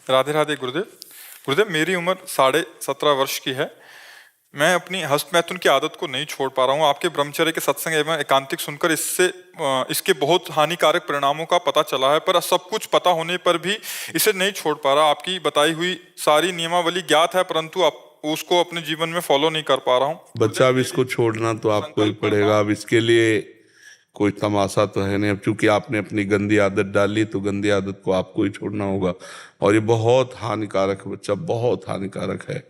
राधे राधे गुरुदेव। गुरुदेव, मेरी उम्र 17.5 वर्ष की है। मैं अपनी हस्तमैथुन की आदत को नहीं छोड़ पा रहा हूँ। आपके ब्रह्मचर्य के सत्संग एवं एकांतिक सुनकर इसके बहुत हानिकारक परिणामों का पता चला है, पर सब कुछ पता होने पर भी इसे नहीं छोड़ पा रहा। आपकी बताई हुई सारी नियमावली ज्ञात है, परंतु उसको अपने जीवन में फॉलो नहीं कर पा रहा हूँ। बच्चा, अब इसको छोड़ना तो आपको ही पड़ेगा। अब इसके लिए कोई तमाशा तो है नहीं। अब चूंकि आपने अपनी गंदी आदत डाली तो गंदी आदत को आपको ही छोड़ना होगा। और ये बहुत हानिकारक है बच्चा, बहुत हानिकारक है।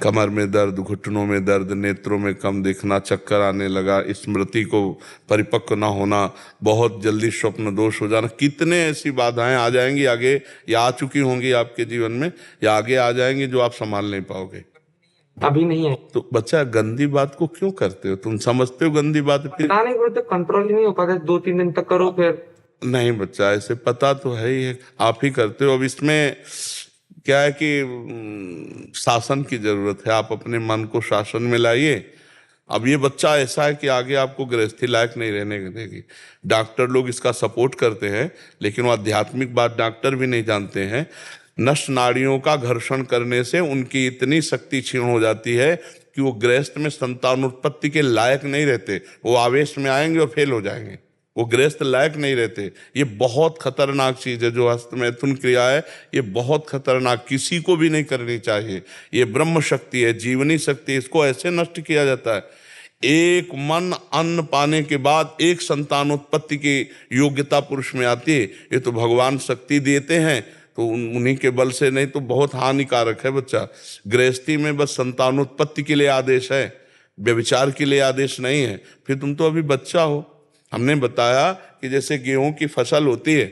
कमर में दर्द, घुटनों में दर्द, नेत्रों में कम दिखना, चक्कर आने लगा, स्मृति को परिपक्व ना होना, बहुत जल्दी स्वप्न दोष हो जाना, कितने ऐसी बाधाएं आ जाएंगी आगे, या आ चुकी होंगी आपके जीवन में, या आगे आ जाएंगी जो आप संभाल नहीं पाओगे। अभी नहीं है। तो बच्चा, गंदी बात को क्यों करते हो? तुम समझते हो गंदी बात? फिर पता नहीं गुरुदेव, कंट्रोल ही नहीं हो पाता। 2-3 दिन तक करो फिर नहीं बच्चा, ऐसे पता तो है ही है, आप ही करते हो। अब इसमें क्या है कि शासन की जरूरत है। आप अपने मन को शासन में लाइए। अब ये बच्चा ऐसा है कि आगे आपको गृहस्थी लायक नहीं रहने देगी। डॉक्टर लोग इसका सपोर्ट करते हैं, लेकिन वो आध्यात्मिक बात डॉक्टर भी नहीं जानते हैं। नष्ट नाड़ियों का घर्षण करने से उनकी इतनी शक्ति क्षीण हो जाती है कि वो गृहस्थ में संतानोत्पत्ति के लायक नहीं रहते। वो आवेश में आएंगे और फेल हो जाएंगे, वो गृहस्थ लायक नहीं रहते। ये बहुत खतरनाक चीज है जो हस्तमैथुन क्रिया है। ये बहुत खतरनाक, किसी को भी नहीं करनी चाहिए। ये ब्रह्म शक्ति है, जीवनी शक्ति, इसको ऐसे नष्ट किया जाता है। एक मन अन्न पाने के बाद एक संतानोत्पत्ति की योग्यता पुरुष में आती है। ये तो भगवान शक्ति देते हैं, तो उन्हीं के बल से, नहीं तो बहुत हानिकारक है बच्चा। गृहस्थी में बस संतानोत्पत्ति के लिए आदेश है, व्यभिचार के लिए आदेश नहीं है। फिर तुम तो अभी बच्चा हो। हमने बताया कि जैसे गेहूं की फसल होती है,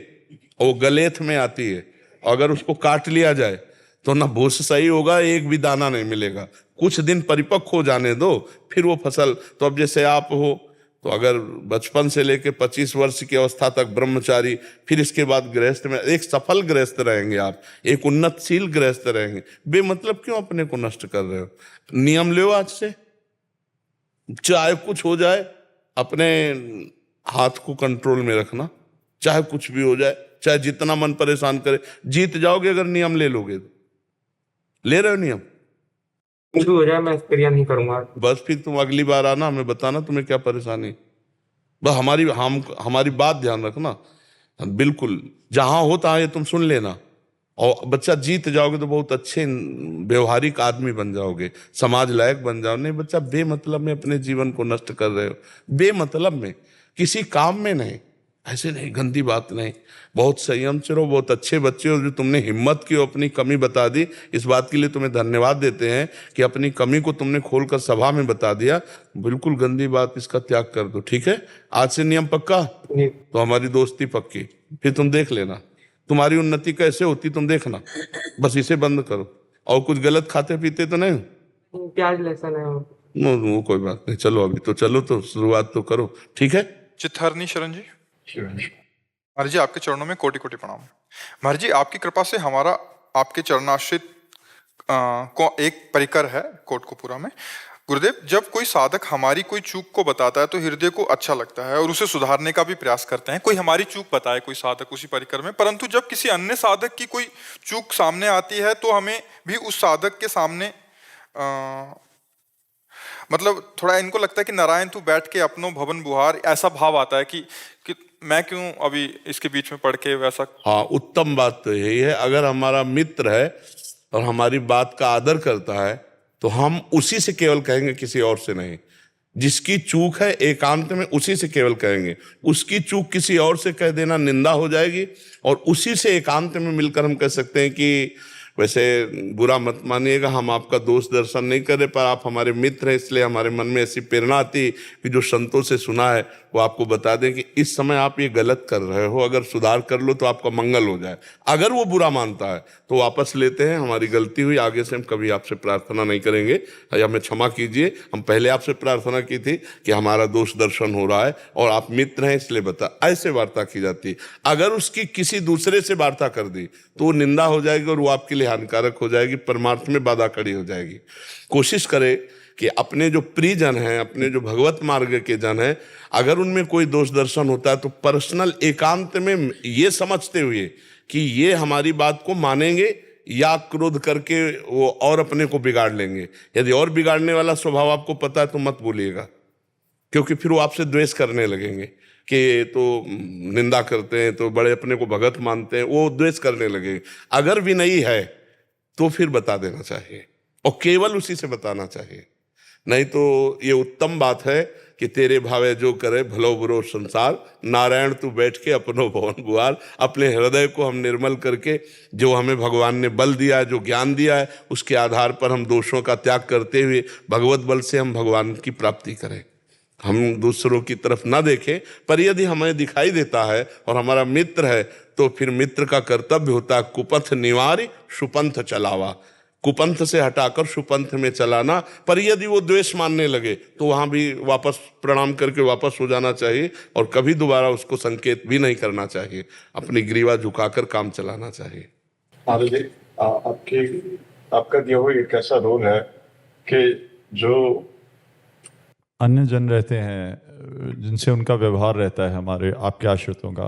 वो गलेथ में आती है, अगर उसको काट लिया जाए तो ना भूस सही होगा, एक भी दाना नहीं मिलेगा। कुछ दिन परिपक्व हो जाने दो, फिर वो फसल। तो अब जैसे आप हो, तो अगर बचपन से लेकर 25 वर्ष की अवस्था तक ब्रह्मचारी, फिर इसके बाद गृहस्थ में एक सफल गृहस्थ रहेंगे आप, एक उन्नतशील गृहस्थ रहेंगे। बेमतलब क्यों अपने को नष्ट कर रहे हो? नियम लो आज से, चाहे कुछ हो जाए अपने हाथ को कंट्रोल में रखना, चाहे कुछ भी हो जाए, चाहे जितना मन परेशान करे। जीत जाओगे अगर नियम ले लोगे तो। ले रहे हो नियम? कुछ भी हो जाए मैं क्रिया नहीं करूंगा। बस फिर तुम अगली बार आना, हमें बताना तुम्हें क्या परेशानी। बस हमारी बात ध्यान रखना बिल्कुल। जहां हो तहां ये तुम सुन लेना। और बच्चा, जीत जाओगे तो बहुत अच्छे व्यवहारिक आदमी बन जाओगे, समाज लायक बन जाओ। नहीं बच्चा, बेमतलब में अपने जीवन को नष्ट कर रहे हो, बेमतलब में, किसी काम में नहीं। ऐसे नहीं, गंदी बात नहीं। बहुत संयम से रहो, बहुत अच्छे बच्चे हो। जो तुमने हिम्मत की, अपनी कमी बता दी, इस बात के लिए तुम्हें धन्यवाद देते हैं कि अपनी कमी को तुमने खोलकर सभा में बता दिया। बिल्कुल गंदी बात, इसका त्याग कर दो, ठीक है? आज से नियम पक्का, तो हमारी दोस्ती पक्की। फिर तुम देख लेना तुम्हारी उन्नति कैसे होती, तुम देखना। बस इसे बंद करो। और कुछ गलत खाते पीते तो नहीं? प्याज लहसुन है वो कोई बात नहीं। चलो अभी तो चलो, तो शुरुआत तो करो, ठीक है? चित्तहरणी शरण जी। महाराज जी, आपके चरणों में कोटि कोटि प्रणाम। महाराज जी, आपकी कृपा से हमारा आपके चरणाश्रित को एक परिकर है कोटकपुरा में। गुरुदेव, जब कोई साधक हमारी कोई चूक को बताता है तो हृदय को अच्छा लगता है और उसे सुधारने का भी प्रयास करते हैं। कोई हमारी चूक बताए कोई साधक उसी परिकर में, परंतु जब किसी अन्य साधक की कोई चूक सामने आती है तो हमें भी उस साधक के सामने मतलब थोड़ा इनको लगता है कि नारायण तू बैठ के अपनो भवन बुहार, ऐसा भाव आता है कि मैं क्यों अभी इसके बीच में पढ़ के वैसा। हाँ, उत्तम बात तो यही है। अगर हमारा मित्र है और हमारी बात का आदर करता है तो हम उसी से केवल कहेंगे, किसी और से नहीं। जिसकी चूक है एकांत में उसी से केवल कहेंगे। उसकी चूक किसी और से कह देना निंदा हो जाएगी। और उसी से एकांत में मिलकर हम कह सकते हैं कि वैसे बुरा मत मानिएगा, हम आपका दोष दर्शन नहीं कर रहे, पर आप हमारे मित्र हैं, इसलिए हमारे मन में ऐसी प्रेरणा आती कि जो संतों से सुना है वो आपको बता दें कि इस समय आप ये गलत कर रहे हो, अगर सुधार कर लो तो आपका मंगल हो जाए। अगर वो बुरा मानता है तो वापस लेते हैं, हमारी गलती हुई, आगे से हम कभी आपसे प्रार्थना नहीं करेंगे, या हमें क्षमा कीजिए। हम पहले आपसे प्रार्थना की थी कि हमारा दोष दर्शन हो रहा है और आप मित्र हैं इसलिए बता। ऐसे वार्ता की जाती है। अगर उसकी किसी दूसरे से वार्ता कर दी तो वो निंदा हो जाएगी और वो आपके लिए हानिकारक हो जाएगी, परमार्थ में बाधा खड़ी हो जाएगी। कोशिश करें कि अपने जो प्रियजन हैं, अपने जो भगवत मार्ग के जन हैं, अगर उनमें कोई दोष दर्शन होता है तो पर्सनल एकांत में ये समझते हुए कि ये हमारी बात को मानेंगे या क्रोध करके वो और अपने को बिगाड़ लेंगे। यदि और बिगाड़ने वाला स्वभाव आपको पता है तो मत बोलिएगा, क्योंकि फिर वो आपसे द्वेष करने लगेंगे कि तो निंदा करते हैं, तो बड़े अपने को भगत मानते हैं, वो द्वेष करने लगेंगे। अगर भी नहीं है तो फिर बता देना चाहिए, और केवल उसी से बताना चाहिए। नहीं तो ये उत्तम बात है कि तेरे भावे जो करे भलो बुरो संसार, नारायण तू बैठ के अपनो भवन गुहार। अपने हृदय को हम निर्मल करके, जो हमें भगवान ने बल दिया है, जो ज्ञान दिया है, उसके आधार पर हम दोषों का त्याग करते हुए भगवत बल से हम भगवान की प्राप्ति करें। हम दूसरों की तरफ ना देखें, पर यदि हमें दिखाई देता है और हमारा मित्र है तो फिर मित्र का कर्तव्य होता है कुपथ निवारी सुपंथ चलावा, कुपंथ से हटाकर सुपंथ में चलाना। पर यदि वो द्वेष मानने लगे तो वहां भी वापस प्रणाम करके वापस हो जाना चाहिए, और कभी दोबारा उसको संकेत भी नहीं करना चाहिए, अपनी ग्रीवा झुकाकर काम चलाना चाहिए। महाराज जी, आपका दिया हुआ एक ऐसा रोल है कि जो अन्य जन रहते हैं जिनसे उनका व्यवहार रहता है हमारे आपके आश्रितों का,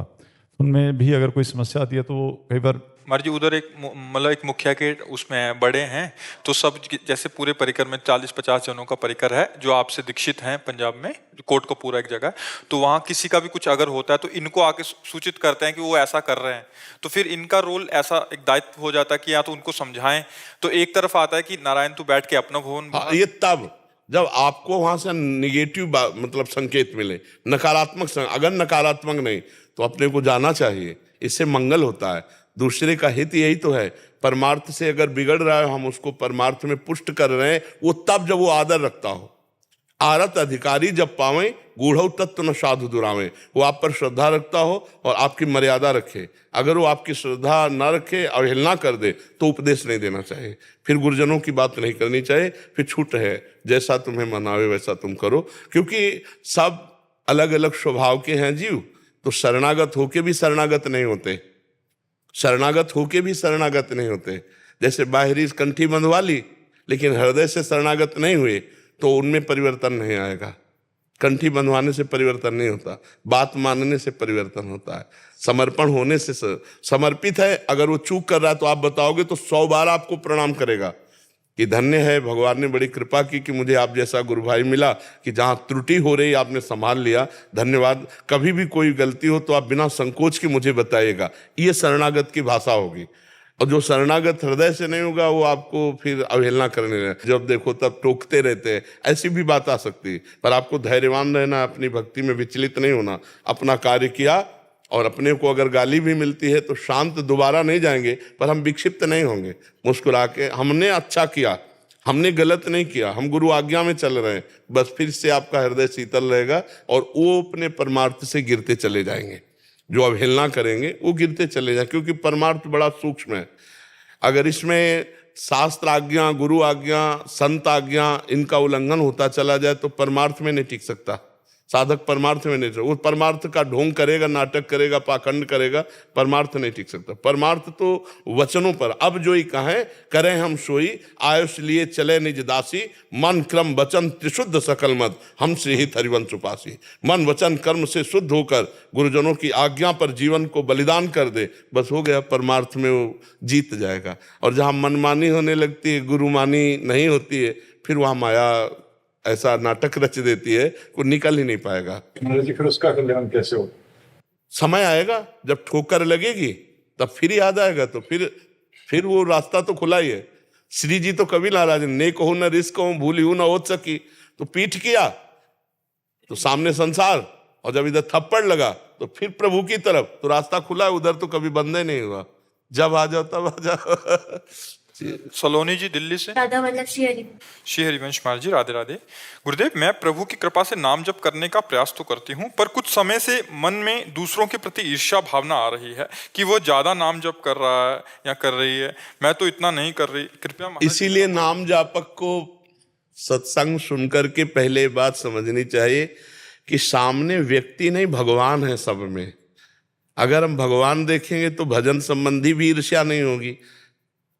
उनमें भी अगर कोई समस्या आती है तो कई बार महाराज जी उधर एक मतलब एक मुखिया के उसमें बड़े हैं, तो सब जैसे पूरे परिकर में 40-50 जनों का परिकर है जो आपसे दीक्षित हैं पंजाब में, कोट को पूरा एक जगह, तो वहाँ किसी का भी कुछ अगर होता है तो इनको आके सूचित करते हैं कि वो ऐसा कर रहे हैं, तो फिर इनका रोल ऐसा एक दायित्व हो जाता है कि या तो उनको समझाएं। तो एक तरफ आता है कि नारायण तू बैठ के अपना भवन, ये तब जब आपको वहां से निगेटिव मतलब संकेत मिले, नकारात्मक अगर नकारात्मक नहीं तो अपने को जाना चाहिए, इससे मंगल होता है, दूसरे का हित यही तो है। परमार्थ से अगर बिगड़ रहा है, हम उसको परमार्थ में पुष्ट कर रहे हैं, वो तब जब वो आदर रखता हो। आरत अधिकारी जब पावे गूढ़ तत्व न साधु दुरावे, वो आप पर श्रद्धा रखता हो और आपकी मर्यादा रखे। अगर वो आपकी श्रद्धा न रखे, अवहेलना कर दे, तो उपदेश नहीं देना चाहिए, फिर गुरुजनों की बात नहीं करनी चाहिए, फिर छूट है, जैसा तुम्हें मनावे वैसा तुम करो। क्योंकि सब अलग अलग स्वभाव के हैं जीव, तो शरणागत होके भी शरणागत नहीं होते, शरणागत होके भी शरणागत नहीं होते। जैसे बाहरी कंठी बंधवा ली लेकिन हृदय से शरणागत नहीं हुए तो उनमें परिवर्तन नहीं आएगा। कंठी बंधवाने से परिवर्तन नहीं होता, बात मानने से परिवर्तन होता है, समर्पण होने से। समर्पित है, अगर वो चूक कर रहा है तो आप बताओगे तो 100 बार आपको प्रणाम करेगा कि धन्य है, भगवान ने बड़ी कृपा की कि मुझे आप जैसा गुरु भाई मिला, कि जहाँ त्रुटि हो रही आपने संभाल लिया, धन्यवाद। कभी भी कोई गलती हो तो आप बिना संकोच के मुझे बताइएगा, ये शरणागत की भाषा होगी। और जो शरणागत हृदय से नहीं होगा वो आपको फिर अवहेलना करने लगे, जब देखो तब टोकते रहते हैं, ऐसी भी बात आ सकती है। पर आपको धैर्यवान रहना, अपनी भक्ति में विचलित नहीं होना, अपना कार्य किया, और अपने को अगर गाली भी मिलती है तो शांत दोबारा नहीं जाएंगे, पर हम विक्षिप्त नहीं होंगे, मुस्कुरा के हमने अच्छा किया, हमने गलत नहीं किया, हम गुरु आज्ञा में चल रहे हैं, बस फिर से आपका हृदय शीतल रहेगा और वो अपने परमार्थ से गिरते चले जाएंगे। जो अवहेलना करेंगे वो गिरते चले जाएंगे, क्योंकि परमार्थ बड़ा सूक्ष्म है। अगर इसमें शास्त्र आज्ञा, गुरु आज्ञा, संत आज्ञा, इनका उल्लंघन होता चला जाए तो परमार्थ में नहीं टिक सकता, साधक परमार्थ में नहीं, वो परमार्थ का ढोंग करेगा, नाटक करेगा, पाखंड करेगा, परमार्थ नहीं टिक सकता। परमार्थ तो वचनों पर, अब जो ही कहें करें हम सोई, आयुष लिए चले निज दासी, मन क्रम वचन त्रिशुद्ध सकल मद, हम श्री ही हरिवंश उपासी। मन वचन कर्म से शुद्ध होकर गुरुजनों की आज्ञा पर जीवन को बलिदान कर दे, बस हो गया, परमार्थ में वो जीत जाएगा। और जहाँ मनमानी होने लगती है, गुरुमानी नहीं होती है, फिर वहाँ माया ऐसा नाटक रच देती है, वो निकल ही नहीं पाएगा। महाराज जी, फिर उसका कल्याण कैसे हो? समय आएगा जब ठोकर लगेगी तब फिर याद आएगा, तो फिर वो रास्ता तो खुला ही है। श्री जी तो कभी नाराज, ने कहूं न रिस्क कहूं, भूली हूं न ओत सकी, तो पीठ किया तो सामने संसार, और जब इधर थप्पड़ लगा तो फिर प्रभु की तरफ, तो रास्ता खुला है, उधर तो कभी बंद ही नहीं हुआ, जब आ जाओ तब आ जाओ। सलोनी जी दिल्ली से। राधा वल्लभ श्री हरिवंश महाराज जी, राधे राधे। गुरुदेव, मैं प्रभु की कृपा से नाम जप करने का प्रयास तो करती हूँ, पर कुछ समय से मन में दूसरों के प्रति ईर्ष्या भावना आ रही है कि वो ज्यादा नाम जप कर रहा है या कर रही है, मैं तो इतना नहीं कर रही, कृपया। इसीलिए नाम जापक को सत्संग सुनकर के पहले बात समझनी चाहिए कि सामने व्यक्ति नहीं, भगवान है सब में। अगर हम भगवान देखेंगे तो भजन संबंधी भी ईर्ष्या नहीं होगी।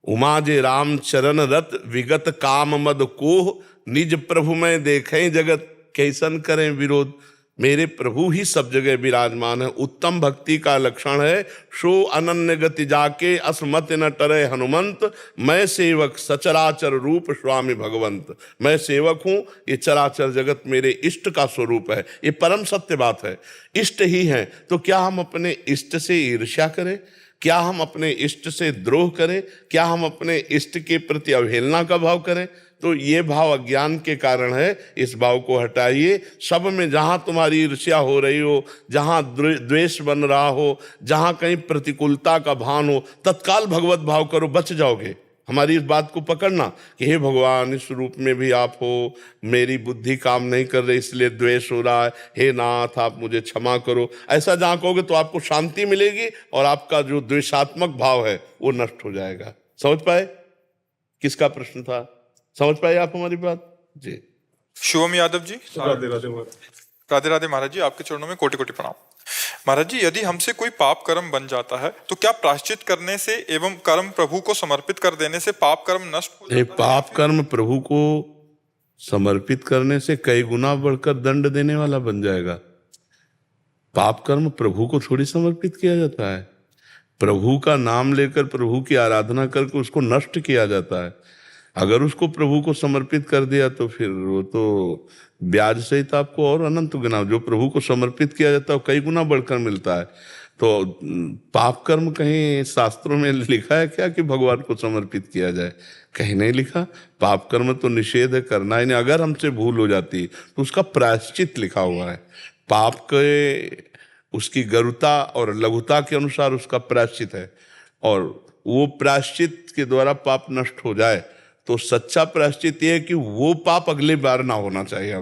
उमा जे राम चरण रत, विगत काम मद कोह, निज प्रभु में देखें जगत, कैसन करें विरोध। मेरे प्रभु ही सब जगह विराजमान है। उत्तम भक्ति का लक्षण है सो अनन्य गति जाके असमत न टरे हनुमंत, मैं सेवक सचराचर रूप स्वामी भगवंत। मैं सेवक हूं, ये चराचर जगत मेरे इष्ट का स्वरूप है। ये परम सत्य बात है, इष्ट ही है। तो क्या हम अपने इष्ट से ईर्ष्या करें? क्या हम अपने इष्ट से द्रोह करें? क्या हम अपने इष्ट के प्रति अवहेलना का भाव करें? तो ये भाव अज्ञान के कारण है। इस भाव को हटाइए। सब में जहां तुम्हारी ईर्ष्या हो रही हो, जहां द्वेष बन रहा हो, जहां कहीं प्रतिकूलता का भान हो, तत्काल भगवत भाव करो, बच जाओगे। हमारी इस बात को पकड़ना कि हे भगवान, इस रूप में भी आप हो, मेरी बुद्धि काम नहीं कर रही इसलिए द्वेष हो रहा है, हे नाथ आप मुझे क्षमा करो। ऐसा जहां कहोगे तो आपको शांति मिलेगी और आपका जो द्वेषात्मक भाव है वो नष्ट हो जाएगा। समझ पाए? किसका प्रश्न था? समझ पाए आप हमारी बात जी? शुभम यादव जी। राधे राधे महाराज। राधे राधे महाराज जी, आपके चरणों में कोटि कोटि प्रणाम। महाराज जी, यदि हमसे कोई पाप कर्म बन जाता है तो क्या प्रायश्चित करने से एवं कर्म प्रभु को समर्पित कर देने से पाप कर्म नष्ट हो जाता है? पाप कर्म प्रभु को समर्पित करने से कई गुना बढ़कर दंड देने वाला बन जाएगा। पाप कर्म प्रभु को थोड़ी समर्पित किया जाता है। प्रभु का नाम लेकर प्रभु की आराधना करके उसको नष्ट किया जाता है। अगर उसको प्रभु को समर्पित कर दिया तो फिर वो तो ब्याज सहित आपको और अनंत गुना, जो प्रभु को समर्पित किया जाता है वो कई गुना बढ़कर मिलता है। तो पाप कर्म कहीं शास्त्रों में लिखा है क्या कि भगवान को समर्पित किया जाए? कहीं नहीं लिखा। पाप कर्म तो निषेध है, करना ही नहीं। अगर हमसे भूल हो जाती तो उसका प्रायश्चित लिखा हुआ है। पाप के उसकी गरुता और लघुता के अनुसार उसका प्रायश्चित है, और वो प्रायश्चित के द्वारा पाप नष्ट हो जाए तो सच्चा प्रायश्चित ये है कि वो पाप अगली बार ना होना चाहिए।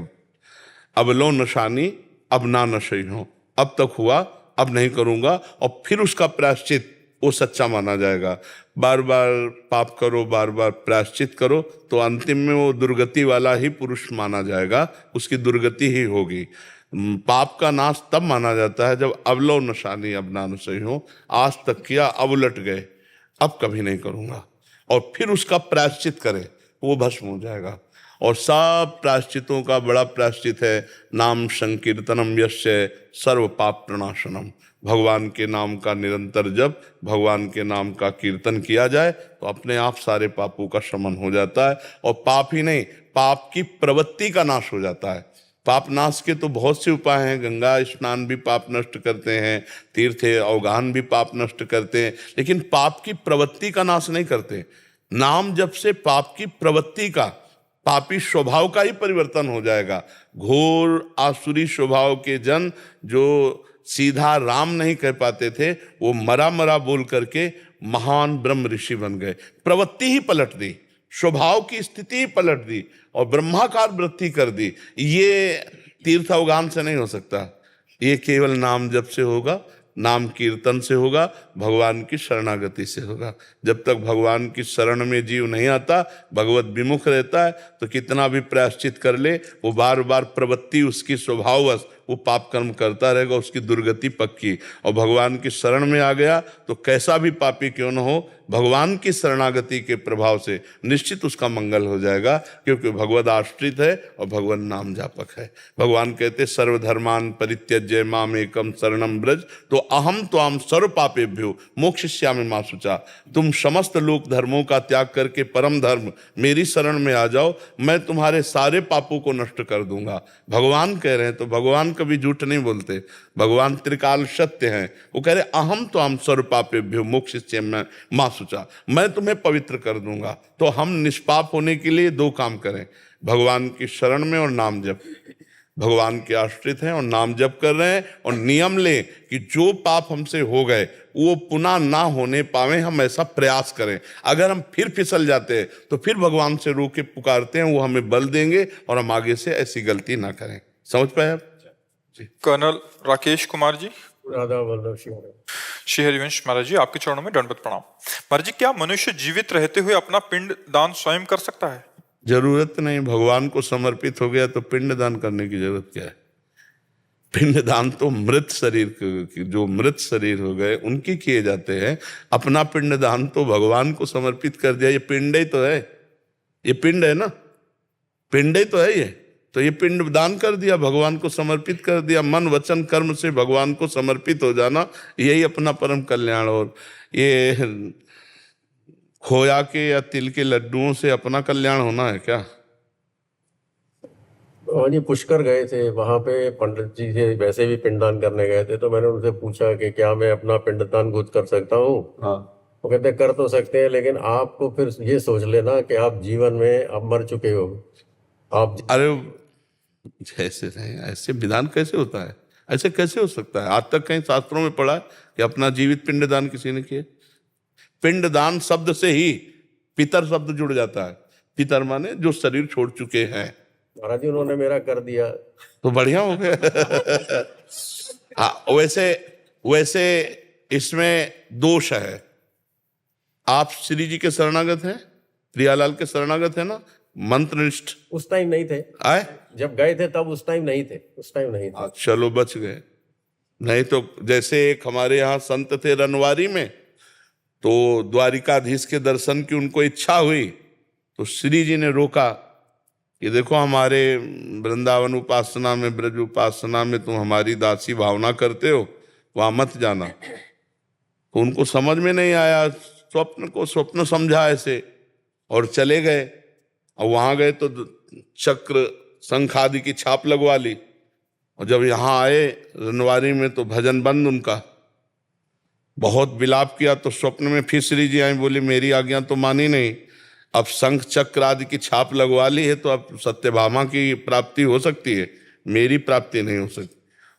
अब लो नशानी अब ना नशई हो, अब तक हुआ अब नहीं करूंगा, और फिर उसका प्रायश्चित वो सच्चा माना जाएगा। बार बार पाप करो, बार बार प्रायश्चित करो तो अंतिम में वो दुर्गति वाला ही पुरुष माना जाएगा, उसकी दुर्गति ही होगी। पाप का नाश तब माना जाता है जब अब लो नशानी अब ना नशई हो, आज तक किया अब उलट गए, अब कभी नहीं करूंगा, और फिर उसका प्रायश्चित करें, वो भस्म हो जाएगा। और सब प्रायश्चितों का बड़ा प्रायश्चित है नाम संकीर्तनम यस्य सर्व पाप प्रणाशनम। भगवान के नाम का निरंतर जप, भगवान के नाम का कीर्तन किया जाए तो अपने आप सारे पापों का शमन हो जाता है। और पाप ही नहीं, पाप की प्रवृत्ति का नाश हो जाता है। पाप नाश के तो बहुत से उपाय हैं। गंगा स्नान भी पाप नष्ट करते हैं, तीर्थ अवगाहन भी पाप नष्ट करते हैं, लेकिन पाप की प्रवृत्ति का नाश नहीं करते। नाम जप से पाप की प्रवृत्ति का, पापी स्वभाव का ही परिवर्तन हो जाएगा। घोर आसुरी स्वभाव के जन जो सीधा राम नहीं कह पाते थे, वो मरा मरा बोल करके महान ब्रह्म ऋषि बन गए। प्रवृत्ति ही पलट दी, स्वभाव की स्थिति ही पलट दी और ब्रह्माकार वृत्ति कर दी। ये तीर्थ अवगान से नहीं हो सकता, ये केवल नाम जप से होगा, नाम कीर्तन से होगा, भगवान की शरणागति से होगा। जब तक भगवान की शरण में जीव नहीं आता, भगवत विमुख रहता है, तो कितना भी प्रायश्चित कर ले, वो बार बार प्रवृत्ति उसकी स्वभाववश वो पाप कर्म करता रहेगा, उसकी दुर्गति पक्की। और भगवान की शरण में आ गया तो कैसा भी पापी क्यों न हो, भगवान की शरणागति के प्रभाव से निश्चित उसका मंगल हो जाएगा, क्योंकि भगवद आश्रित है और भगवान नाम जापक है। भगवान कहते सर्वधर्मान परित्यज्य माम एकम शरणम ब्रज, तो अहम त्वाम सर्व पापेभ्यो मोक्षयिष्यामि मा शुचा। तुम समस्त लोक धर्मों का त्याग करके परम धर्म मेरी शरण में आ जाओ, मैं तुम्हारे सारे पापों को नष्ट कर दूंगा। भगवान कह रहे हैं, तो भगवान कभी झूठ नहीं बोलते, भगवान त्रिकाल सत्य हैं। वो कह रहे अहम त्वाम सर्व पापेभ्यो मोक्षयिष्यामि मा शुचा, मैं तुम्हें पवित्र कर दूंगा। तो हम निष्पाप होने के लिए दो काम करें, भगवान की शरण में और नाम जप। भगवान के आश्रित हैं और नाम जप कर रहे हैं, और नियम लें कि जो पाप हमसे हो गए वो पुनः ना होने पावे, हम ऐसा प्रयास करें। अगर हम फिर फिसल जाते हैं तो फिर भगवान से रो के पुकारते हैं, वो हमें बल देंगे और हम आगे से ऐसी गलती ना करें। समझ पाए आप? कर्नल राकेश कुमार जी। राधा वल्लभ सिंह। श्री हरिवंश महाराज जी, आपके चरणों में दंडवत प्रणाम। महाराज जी, क्या मनुष्य जीवित रहते हुए अपना पिंड दान स्वयं कर सकता है? जरूरत नहीं, भगवान को समर्पित हो गया तो पिंड दान करने की जरूरत क्या है? पिंड दान तो मृत शरीर, जो मृत शरीर हो गए उनकी किए जाते हैं। अपना पिंड दान तो भगवान को समर्पित कर दिया। ये पिंड ही तो है, ये पिंड है ना, पिंड ही तो है ये। तो ये पिंड दान कर दिया, भगवान को समर्पित कर दिया। मन वचन कर्म से भगवान को समर्पित हो जाना, यही अपना परम कल्याण। और ये खोया के या तिल के लड्डुओं से अपना कल्याण होना है क्या? हाँ जी, पुष्कर गए थे, वहां पे पंडित जी से वैसे भी पिंडदान करने गए थे, तो मैंने उनसे पूछा कि क्या मैं अपना पिंडदान खुद कर सकता हूँ। हाँ, वो कहते कर तो सकते हैं, लेकिन आपको फिर ये सोच लेना कि आप जीवन में आप मर चुके हो। आप अरे ऐसे नहीं, ऐसे विधान कैसे होता है? ऐसे कैसे हो सकता है? आज तक कहीं शास्त्रों में पढ़ा है कि अपना जीवित पिंडदान किसी ने किया? पिंडदान शब्द से ही पितर शब्द जुड़ जाता है। पितर माने जो शरीर छोड़ चुके हैं। महाराज जी उन्होंने मेरा कर दिया। तो बढ़िया हो गया। हाँ, वैसे इसमें दोष है। आप श्री जी के शरणागत हैं, प्रियालाल के शरणागत है ना, मंत्रनिष्ठ। उस टाइम नहीं थे, आए जब गए थे तब उस टाइम नहीं थे, उस टाइम नहीं थे। चलो बच गए। नहीं तो जैसे एक हमारे यहाँ संत थे रनवारी में, तो द्वारिकाधीश के दर्शन की उनको इच्छा हुई, तो श्री जी ने रोका कि देखो हमारे वृंदावन उपासना में, ब्रज उपासना में तुम हमारी दासी भावना करते हो, वहां मत जाना। तो उनको समझ में नहीं आया, स्वप्न को स्वप्न समझा ऐसे, और चले गए। और वहां गए तो चक्र शंख आदि की छाप लगवा ली। और जब यहाँ आए रनवारी में तो भजन बंद उनका। बहुत विलाप किया तो स्वप्न में फिर श्री जी आई, बोली मेरी आज्ञा तो मानी नहीं, अब शंख चक्र आदि की छाप लगवा ली है तो अब सत्यभामा की प्राप्ति हो सकती है, मेरी प्राप्ति नहीं हो सकती।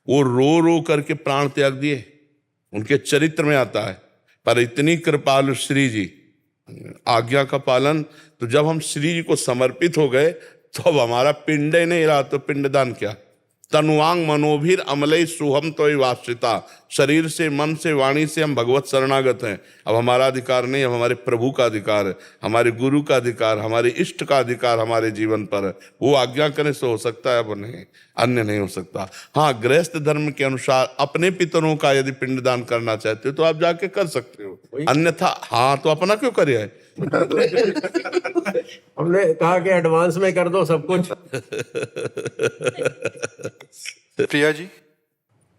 वो रो रो करके प्राण त्याग दिए। उनके चरित्र में आता है। पर इतनी कृपालु श्री जी, आज्ञा का पालन। तो जब हम श्री जी को समर्पित हो गए तो अब हमारा पिंड ही नहीं रहा, तो पिंडदान क्या? तनुवांग मनोभीर अमलई सुहम तो वाश्रिता। शरीर से, मन से, वाणी से हम भगवत शरणागत हैं। अब हमारा अधिकार नहीं, अब हमारे प्रभु का अधिकार है, हमारे गुरु का अधिकार, हमारे इष्ट का अधिकार हमारे जीवन पर है। वो आज्ञा करने से हो सकता है, अब नहीं, अन्य नहीं हो सकता। हाँ, गृहस्थ धर्म के अनुसार अपने पितरों का यदि पिंडदान करना चाहते हो तो आप जाके कर सकते हो, अन्यथा हाँ तो अपना क्यों करे? हमने कहा कि एडवांस में कर दो सब कुछ। प्रिया जी।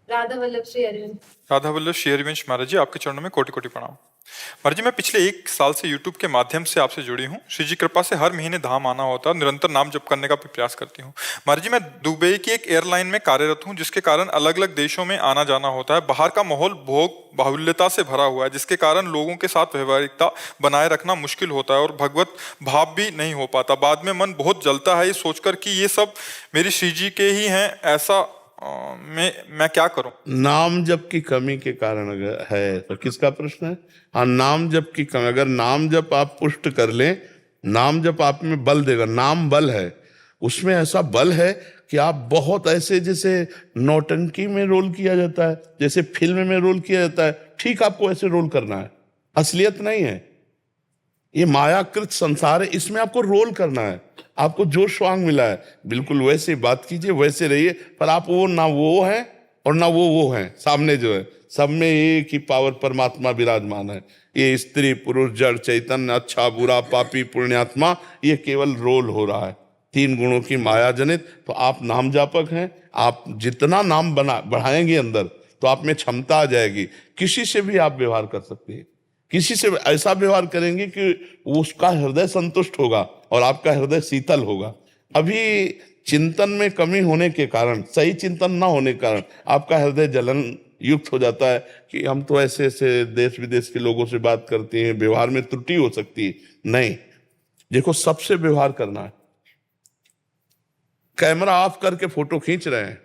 राधा वल्लभ श्री हरिवंश। राधा वल्लभ श्री हरिवंश महाराज जी, आपके चरणों में कोटि कोटि प्रणाम। महाराज जी, मैं पिछले 1 साल से YouTube के माध्यम से आपसे जुड़ी हूँ। श्री जी कृपा से हर महीने धाम आना होता है, निरंतर नाम जप करने का भी प्रयास करती हूँ। महाराज जी, मैं दुबई की एक एयरलाइन में कार्यरत हूँ, जिसके कारण अलग अलग देशों में आना जाना होता है। बाहर का माहौल भोग बाहुल्यता से भरा हुआ है, जिसके कारण लोगों के साथ व्यवहारिकता बनाए रखना मुश्किल होता है और भगवत भाव भी नहीं हो पाता। बाद में मन बहुत जलता है ये सोचकर कि ये सब मेरी श्री जी के ही हैं, ऐसा मैं क्या करूं? नाम जप की कमी के कारण अगर है तो किसका प्रश्न है? हाँ, नाम जप की कमी। अगर नाम जप आप पुष्ट कर लें, नाम जप आप में बल देगा। नाम बल है, उसमें ऐसा बल है कि आप बहुत ऐसे, जैसे नौटंकी में रोल किया जाता है, जैसे फिल्म में रोल किया जाता है, ठीक आपको ऐसे रोल करना है। असलियत नहीं है, ये मायाकृत संसार है, इसमें आपको रोल करना है। आपको जो स्वांग मिला है बिल्कुल वैसे बात कीजिए, वैसे रहिए। पर आप वो ना वो हैं और ना वो हैं, सामने जो है सब में एक ही पावर परमात्मा विराजमान है। ये स्त्री पुरुष जड़ चैतन्य, अच्छा बुरा, पापी पुण्यात्मा, ये केवल रोल हो रहा है, 3 गुणों की माया जनित। तो आप नाम जापक हैं, आप जितना नाम बढ़ाएंगे अंदर तो आप में क्षमता आ जाएगी। किसी से भी आप व्यवहार कर सकते हैं, किसी से ऐसा व्यवहार करेंगे कि उसका हृदय संतुष्ट होगा और आपका हृदय शीतल होगा। अभी चिंतन में कमी होने के कारण, सही चिंतन ना होने के कारण आपका हृदय जलन युक्त हो जाता है कि हम तो ऐसे ऐसे देश विदेश के लोगों से बात करते हैं, व्यवहार में त्रुटि हो सकती है। नहीं, देखो सबसे व्यवहार करना है। कैमरा ऑफ करके फोटो खींच रहे हैं,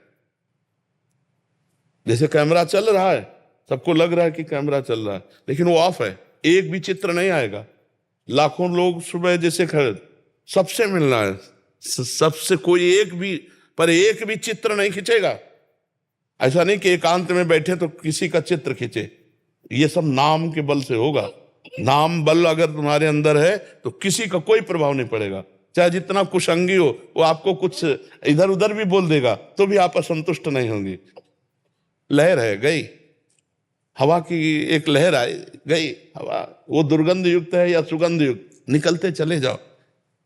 जैसे कैमरा चल रहा है, सबको लग रहा है कि कैमरा चल रहा है, लेकिन वो ऑफ है, एक भी चित्र नहीं आएगा। लाखों लोग सुबह जैसे खड़े, सबसे मिलना है, सबसे कोई एक भी चित्र नहीं खींचेगा। ऐसा नहीं कि एकांत में बैठे तो किसी का चित्र खींचे। ये सब नाम के बल से होगा। नाम बल अगर तुम्हारे अंदर है तो किसी का कोई प्रभाव नहीं पड़ेगा। चाहे जितना कुसंगी हो, वो आपको कुछ इधर उधर भी बोल देगा तो भी आप असंतुष्ट नहीं होंगे। लहर है गई, हवा की एक लहर आई गई, हवा वो दुर्गंध युक्त है या सुगंध युक्त, निकलते चले जाओ,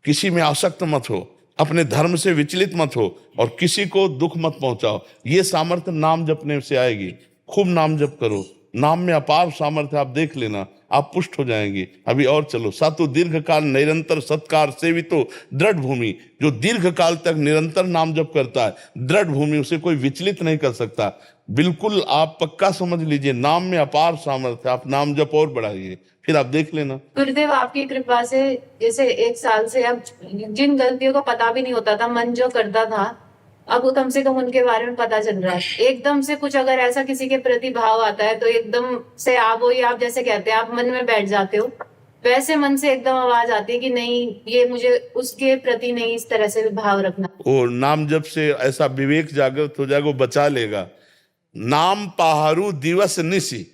किसी में आसक्त मत हो। अपने धर्म से विचलित मत हो और किसी को दुख मत पहुंचाओ। ये सामर्थ्य नाम जपने से आएगी। खूब नाम जप करो, नाम में अपार सामर्थ्य, आप देख लेना, आप पुष्ट हो जाएंगे। अभी और चलो। सातु दीर्घ काल निरंतर सत्कार सेवितो दृढ़ भूमि। जो दीर्घ काल तक निरंतर नाम जप करता है, दृढ़ भूमि, उसे कोई विचलित नहीं कर सकता। बिल्कुल आप पक्का समझ लीजिए, नाम में अपार सामर्थ्य। आप नाम जप और बढ़ाइए, फिर आप देख लेना। गुरुदेव आपकी कृपा से जैसे 1 साल से अब जिन गलतियों का पता भी नहीं होता था, मन जो करता था, अब कम से कम उनके बारे में पता चल रहा है। एकदम से कुछ अगर ऐसा किसी के प्रति भाव आता है तो एकदम से आप वो, ये आप जैसे कहते हैं आप मन में बैठ जाते हो, वैसे मन से एकदम आवाज आती है कि नहीं, ये मुझे उसके प्रति नहीं इस तरह से भाव रखना। और नाम जप से ऐसा विवेक जागृत हो जाएगा, वो बचा लेगा। नाम पाहरू दिवस निसी,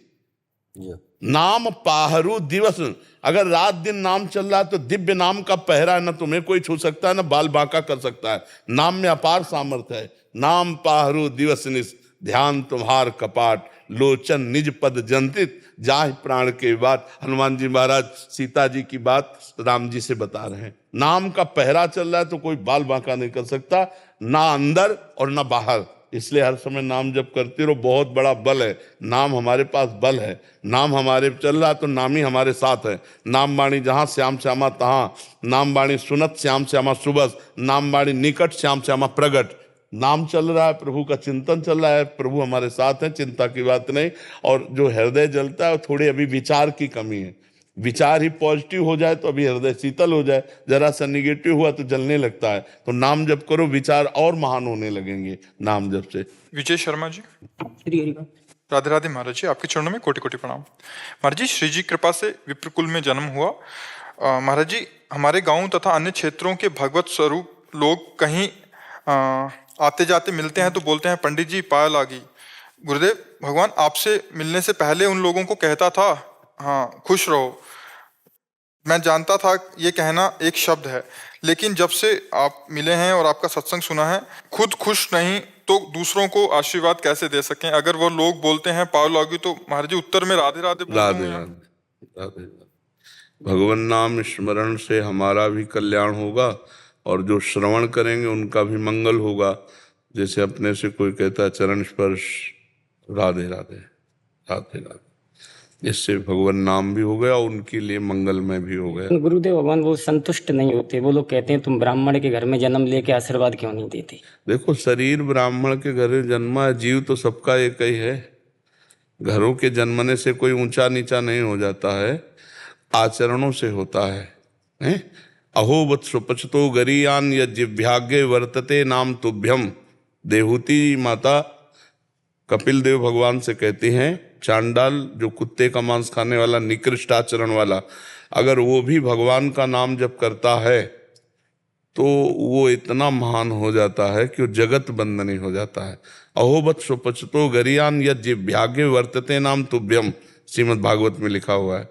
नाम पाहरू दिवस। अगर रात दिन नाम चल रहा है तो दिव्य नाम का पहरा है, ना तुम्हें कोई छू सकता है, ना बाल बांका कर सकता है। नाम में अपार सामर्थ्य है। नाम पाहरू दिवस निस, ध्यान तुम्हार कपाट, लोचन निज पद जंतित, जाहि प्राण के बात। हनुमान जी महाराज सीता जी की बात राम जी से बता रहे हैं। नाम का पहरा चल रहा है तो कोई बाल बांका नहीं कर सकता, ना अंदर और ना बाहर। इसलिए हर समय नाम जप करते रहो, बहुत बड़ा बल है। नाम हमारे पास बल है। नाम हमारे चल रहा है तो नाम ही हमारे साथ है। नाम बाणी जहाँ श्याम श्यामा तहाँ, नाम बाणी सुनत श्याम श्यामा सुबस, नाम बाणी निकट श्याम श्यामा प्रगट। नाम चल रहा है, प्रभु का चिंतन चल रहा है, प्रभु हमारे साथ है, चिंता की बात नहीं। और जो हृदय जलता है, थोड़ी अभी विचार की कमी है। विचार ही पॉजिटिव हो जाए तो अभी हृदय शीतल हो जाए, जरा सा निगेटिव हुआ तो जलने लगता है। तो नाम जप करो, विचार और महान होने लगेंगे नाम जप से। विजय शर्मा जी। राधे राधे महाराज जी, आपके चरणों में कोटि कोटि प्रणाम। महाराज जी, श्री जी कृपा से विप्रकुल में जन्म हुआ। महाराज जी, हमारे गांव तथा अन्य क्षेत्रों के भगवत स्वरूप लोग कहीं आते जाते मिलते हैं तो बोलते हैं पंडित जी पायल आ गई। गुरुदेव भगवान आपसे मिलने से पहले उन लोगों को कहता था हाँ खुश रहो। मैं जानता था ये कहना एक शब्द है, लेकिन जब से आप मिले हैं और आपका सत्संग सुना है, खुद खुश नहीं तो दूसरों को आशीर्वाद कैसे दे सकें। अगर वो लोग बोलते हैं पाव लागी तो महाराज जी उत्तर में राधे राधे बोल राधे दूं या? राधे राधे राधे। भगवान नाम स्मरण से हमारा भी कल्याण होगा और जो श्रवण करेंगे उनका भी मंगल होगा। जैसे अपने से कोई कहता है चरण स्पर्श, राधे राधे राधे राधे, इससे भगवान नाम भी हो गया और उनके लिए मंगलमय भी हो गया। गुरुदेव भगवान वो संतुष्ट नहीं होते, वो लोग कहते हैं तुम ब्राह्मण के घर में जन्म लेके आशीर्वाद क्यों नहीं देते। देखो, शरीर ब्राह्मण के घर में जन्मा है, जीव तो सबका एक ही है। घरों के जन्मने से कोई ऊंचा नीचा नहीं हो जाता है, आचरणों से होता है। अहो वत्सु पचतो गरीयान यज्ञभाग्य वर्तते नाम तुभ्यम। देहूति माता कपिल देव भगवान से कहती हैं, चांडाल जो कुत्ते का मांस खाने वाला, निकृष्ट आचरण वाला, अगर वो भी भगवान का नाम जप करता है तो वो इतना महान हो जाता है कि वो जगत बंदनी हो जाता है। अहोबत सुपचतो गरियान यज्ञभाग्य वर्तते नाम तुभ्यम, श्रीमद् भागवत में लिखा हुआ है।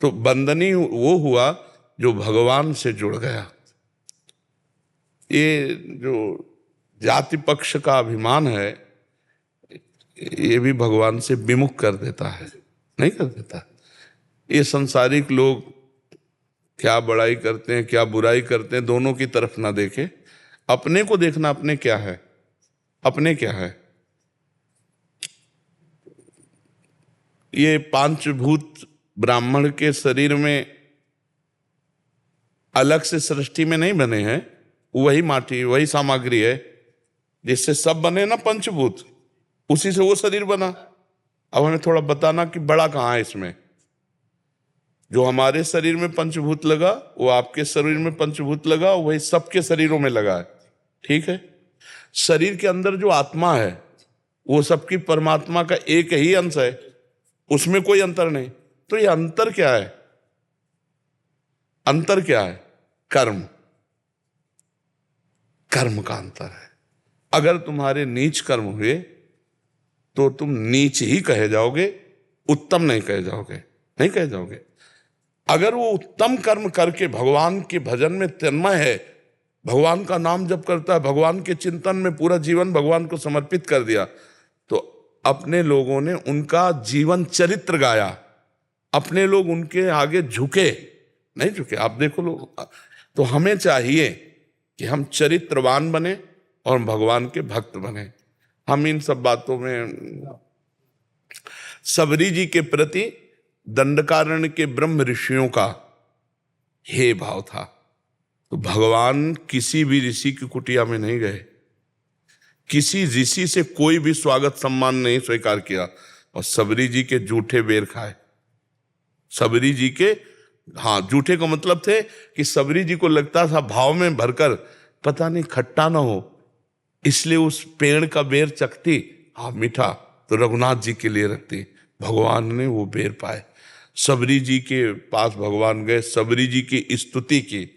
तो बंदनी वो हुआ जो भगवान से जुड़ गया। ये जो जाति पक्ष का अभिमान है, ये भी भगवान से विमुख कर देता है, नहीं कर देता। ये संसारिक लोग क्या बड़ाई करते हैं क्या बुराई करते हैं, दोनों की तरफ ना देखे, अपने को देखना। अपने क्या है, अपने क्या है। ये 5 भूत ब्राह्मण के शरीर में अलग से सृष्टि में नहीं बने हैं, वही माटी वही सामग्री है जिससे सब बने ना पंचभूत, उसी से वो शरीर बना। अब हमें थोड़ा बताना कि बड़ा कहाँ है इसमें। जो हमारे शरीर में पंचभूत लगा वो आपके शरीर में पंचभूत लगा, वही सबके शरीरों में लगा है, ठीक है। शरीर के अंदर जो आत्मा है वो सबकी परमात्मा का एक ही अंश है, उसमें कोई अंतर नहीं। तो ये अंतर क्या है, अंतर क्या है, कर्म, कर्म का अंतर है। अगर तुम्हारे नीच कर्म हुए तो तुम नीच ही कहे जाओगे, उत्तम नहीं कहे जाओगे, नहीं कहे जाओगे। अगर वो उत्तम कर्म करके भगवान के भजन में तन्मय है, भगवान का नाम जप करता है, भगवान के चिंतन में पूरा जीवन भगवान को समर्पित कर दिया, तो अपने लोगों ने उनका जीवन चरित्र गाया, अपने लोग उनके आगे झुके नहीं झुके। आप देखो लोग, तो हमें चाहिए कि हम चरित्रवान बने और भगवान के भक्त बने। हम इन सब बातों में सबरी जी के प्रति दंडकारण्य के ब्रह्म ऋषियों का हे भाव था। तो भगवान किसी भी ऋषि की कुटिया में नहीं गए, किसी ऋषि से कोई भी स्वागत सम्मान नहीं स्वीकार किया, और सबरी जी के जूठे बेर खाए। सबरी जी के, हाँ, जूठे का मतलब थे कि सबरी जी को लगता था भाव में भरकर पता नहीं खट्टा ना हो, इसलिए उस पेड़ का बेर चखती, हाँ मीठा, तो रघुनाथ जी के लिए रखती। भगवान ने वो बेर पाए। सबरी जी के पास भगवान गए, सबरी जी की स्तुति की,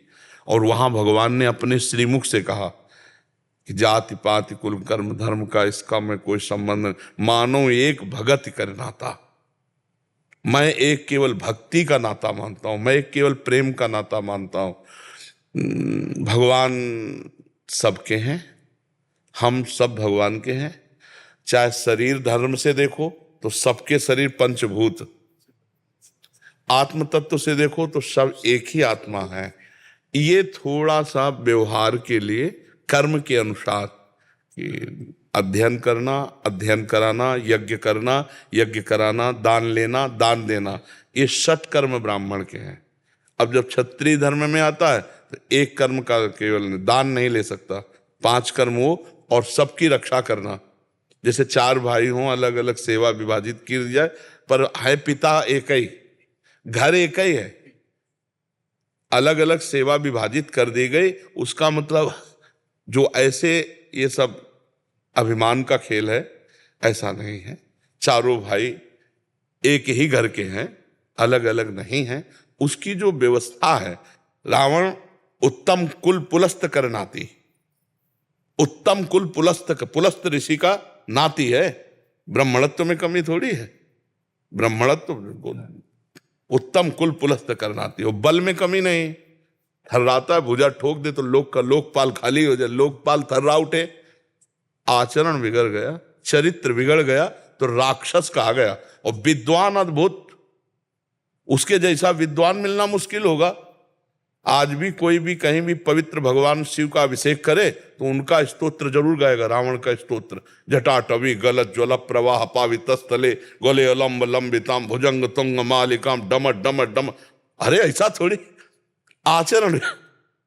और वहां भगवान ने अपने श्रीमुख से कहा कि जाति पाति कुल कर्म धर्म का इसका मैं कोई संबंध नहीं, मानो एक भगत कर नाता। मैं एक केवल भक्ति का नाता मानता हूं, मैं एक केवल प्रेम का नाता मानता हूं। भगवान सबके हैं, हम सब भगवान के हैं। चाहे शरीर धर्म से देखो तो सबके शरीर पंचभूत, आत्म तत्व से देखो तो सब एक ही आत्मा है। ये थोड़ा सा व्यवहार के लिए कर्म के अनुसार कि अध्ययन करना, अध्ययन कराना, यज्ञ करना, यज्ञ कराना, दान लेना, दान देना, ये षट कर्म ब्राह्मण के हैं। अब जब क्षत्रिय धर्म में आता है तो एक कर्म का केवल दान नहीं ले सकता, 5 कर्म हो, और सबकी रक्षा करना। जैसे 4 भाई हों, अलग अलग सेवा विभाजित की जाए, पर है पिता एक ही, घर एक ही है, अलग अलग सेवा विभाजित कर दी गई। उसका मतलब जो ऐसे ये सब अभिमान का खेल है, ऐसा नहीं है। चारों भाई एक ही घर के हैं, अलग अलग नहीं हैं। उसकी जो व्यवस्था है, रावण उत्तम कुल पुलस्त कर नाती, उत्तम कुल पुलस्त ऋषि का नाती है। ब्राह्मणत्व में कमी थोड़ी है, ब्राह्मणत्व उत्तम कुल पुलस्त कर नाती हो, बल में कमी नहीं। थर्राता है, भुजा ठोक दे तो लोक का लोकपाल खाली हो जाए, लोकपाल थर्रा उठे। आचरण बिगड़ गया, चरित्र बिगड़ गया तो राक्षस कहा गया। और विद्वान अद्भुत, उसके जैसा विद्वान मिलना मुश्किल होगा। आज भी कोई भी कहीं भी पवित्र भगवान शिव का अभिषेक करे तो उनका स्तोत्र जरूर गाएगा, रावण का स्तोत्र। जटाटवी गलत ज्वल प्रवाह पावितस्थले गोले अलम्ब लंबिताम भुजंग तुंग मालिकाम डम डम डम। अरे ऐसा थोड़ी, आचरण,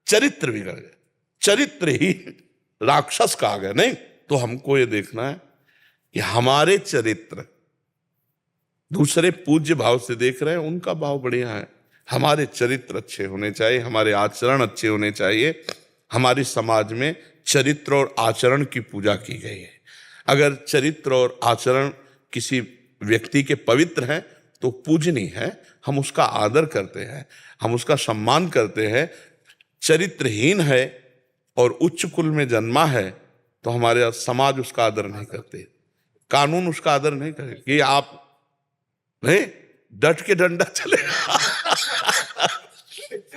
चरित्र बिगड़ गया, चरित्र ही राक्षस कहा गया। नहीं तो हमको ये देखना है कि हमारे चरित्र दूसरे पूज्य भाव से देख रहे हैं, उनका भाव बढ़िया है। हमारे चरित्र अच्छे होने चाहिए, हमारे आचरण अच्छे होने चाहिए। हमारे समाज में चरित्र और आचरण की पूजा की गई है। अगर चरित्र और आचरण किसी व्यक्ति के पवित्र हैं तो पूजनीय है, हम उसका आदर करते हैं, हम उसका सम्मान करते हैं। चरित्रहीन है और उच्च कुल में जन्मा है तो हमारे समाज उसका आदर नहीं करते, कानून उसका आदर नहीं करे कि आप नहीं डट के डंडा चलेगा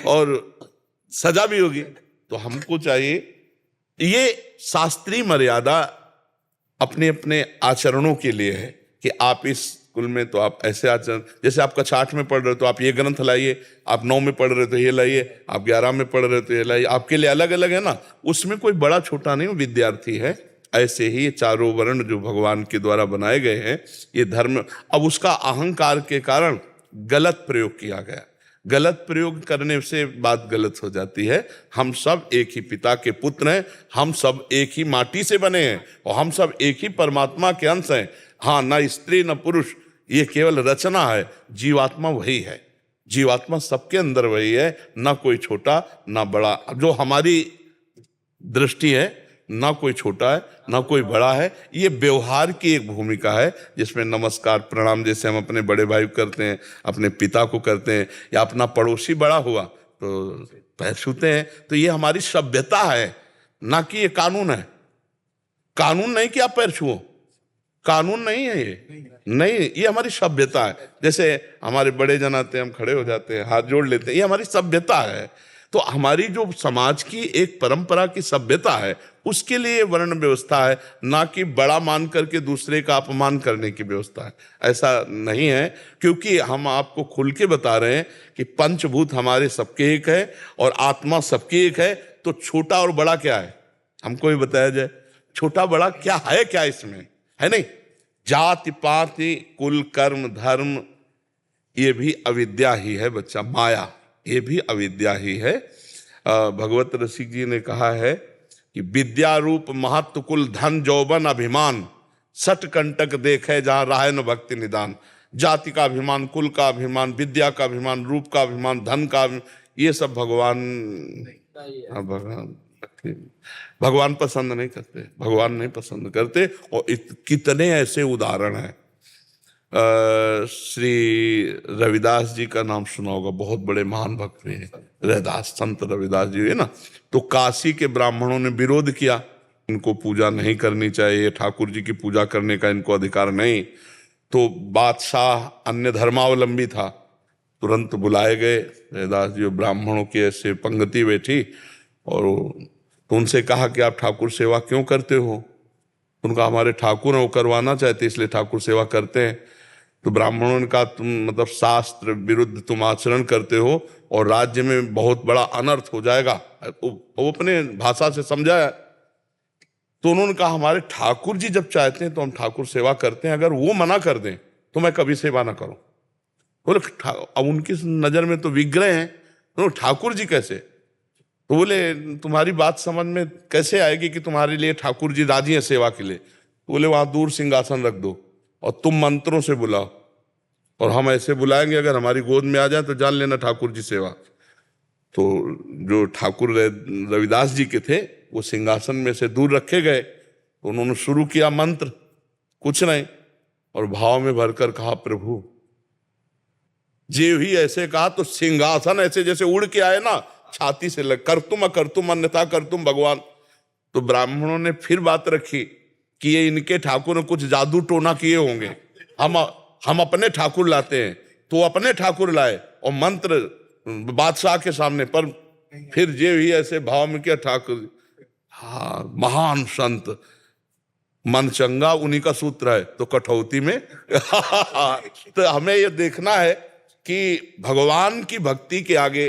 और सजा भी होगी। तो हमको चाहिए ये शास्त्रीय मर्यादा अपने अपने आचरणों के लिए है कि आप इस कुल में तो आप ऐसे आचरण, जैसे आप कक्षा 8 में पढ़ रहे हो तो आप ये ग्रंथ लाइए, आप 9 में पढ़ रहे हो तो ये लाइए, आप 11 में पढ़ रहे हो तो ये लाइए। आपके लिए अलग अलग है ना, उसमें कोई बड़ा छोटा नहीं, विद्यार्थी है। ऐसे ही ये चारों वर्ण जो भगवान के द्वारा बनाए गए हैं, ये धर्म, अब उसका अहंकार के कारण गलत प्रयोग किया गया। गलत प्रयोग करने से बात गलत हो जाती है। हम सब एक ही पिता के पुत्र हैं, हम सब एक ही माटी से बने हैं और हम सब एक ही परमात्मा के अंश हैं। हाँ, ना स्त्री न पुरुष, ये केवल रचना है। जीवात्मा वही है, जीवात्मा सबके अंदर वही है, ना कोई छोटा ना बड़ा। जो हमारी दृष्टि है, ना कोई छोटा है ना कोई बड़ा है। ये व्यवहार की एक भूमिका है जिसमें नमस्कार प्रणाम जैसे हम अपने बड़े भाई को करते हैं, अपने पिता को करते हैं, या अपना पड़ोसी बड़ा हुआ तो पैर छूते हैं। तो ये हमारी सभ्यता है, ना कि ये कानून है। कानून नहीं कि आप पैर छुओ, कानून नहीं है ये, नहीं, ये हमारी सभ्यता है। जैसे हमारे बड़े जन आते हैं, हम खड़े हो जाते हैं, हाथ जोड़ लेते हैं, ये हमारी सभ्यता है। तो हमारी जो समाज की एक परंपरा की सभ्यता है, उसके लिए वर्ण व्यवस्था है, ना कि बड़ा मान करके दूसरे का अपमान करने की व्यवस्था है। ऐसा नहीं है, क्योंकि हम आपको खुल के बता रहे हैं कि पंचभूत हमारे सबके एक है और आत्मा सबकी एक है। तो छोटा और बड़ा क्या है हमको भी बताया जाए। छोटा बड़ा क्या है, क्या इसमें है नहीं। जाति पाति कुल कर्म धर्म ये भी अविद्या ही है बच्चा, माया ये भी अविद्या ही है। भगवत रसिक जी ने कहा है कि विद्या रूप महत्व कुल धन जौबन अभिमान सट कंटक देखे जहां राहे न भक्ति निदान। जाति का अभिमान, कुल का अभिमान, विद्या का अभिमान, रूप का अभिमान, धन का अभिमान, ये सब भगवान पसंद नहीं करते, भगवान नहीं पसंद करते। और कितने ऐसे उदाहरण हैं। श्री रविदास जी का नाम सुना होगा, बहुत बड़े महान भक्त हुए हैं रविदास, संत रविदास जी है ना। तो काशी के ब्राह्मणों ने विरोध किया, इनको पूजा नहीं करनी चाहिए, ठाकुर जी की पूजा करने का इनको अधिकार नहीं। तो बादशाह अन्य धर्मावलंबी था, तुरंत बुलाए गए रविदास जी। ब्राह्मणों की ऐसे पंक्ति बैठी और तो उनसे कहा कि आप ठाकुर सेवा क्यों करते हो। उनका हमारे ठाकुर हैं, वो करवाना चाहते इसलिए ठाकुर सेवा करते हैं। तो ब्राह्मणों ने कहा तुम मतलब शास्त्र विरुद्ध तुम आचरण करते हो और राज्य में बहुत बड़ा अनर्थ हो जाएगा। वो अपने भाषा से समझाया। तो उन्होंने कहा हमारे ठाकुर जी जब चाहते हैं तो हम ठाकुर सेवा करते हैं, अगर वो मना कर दें तो मैं कभी सेवा ना करूं। बोले अब उनकी नजर में तो विग्रह हैं, ठाकुर जी कैसे। तो बोले तुम्हारी बात समझ में कैसे आएगी कि तुम्हारे लिए ठाकुर जी राजी हैं सेवा के लिए। तो बोले वहां दूर सिंहासन रख दो और तुम मंत्रों से बुलाओ और हम ऐसे बुलाएंगे, अगर हमारी गोद में आ जाए तो जान लेना ठाकुर जी सेवा। तो जो ठाकुर रविदास जी के थे वो सिंहासन में से दूर रखे गए। तो उन्होंने शुरू किया मंत्र, कुछ नहीं, और भाव में भरकर कहा प्रभु। जे ही ऐसे कहा तो सिंहासन ऐसे जैसे उड़ के आए ना, छाती से लग कर तुम अन्यथा कर तुम भगवान। तो ब्राह्मणों ने फिर बात रखी कि ये इनके ठाकुर ने कुछ जादू टोना किए होंगे, हम अपने ठाकुर लाते हैं। तो अपने ठाकुर लाए और मंत्र बादशाह के सामने, पर फिर जे ही ऐसे भाव में किया ठाकुर। हाँ, महान संत मन चंगा उन्हीं का सूत्र है, तो कठौती में तो हमें ये देखना है कि भगवान की भक्ति के आगे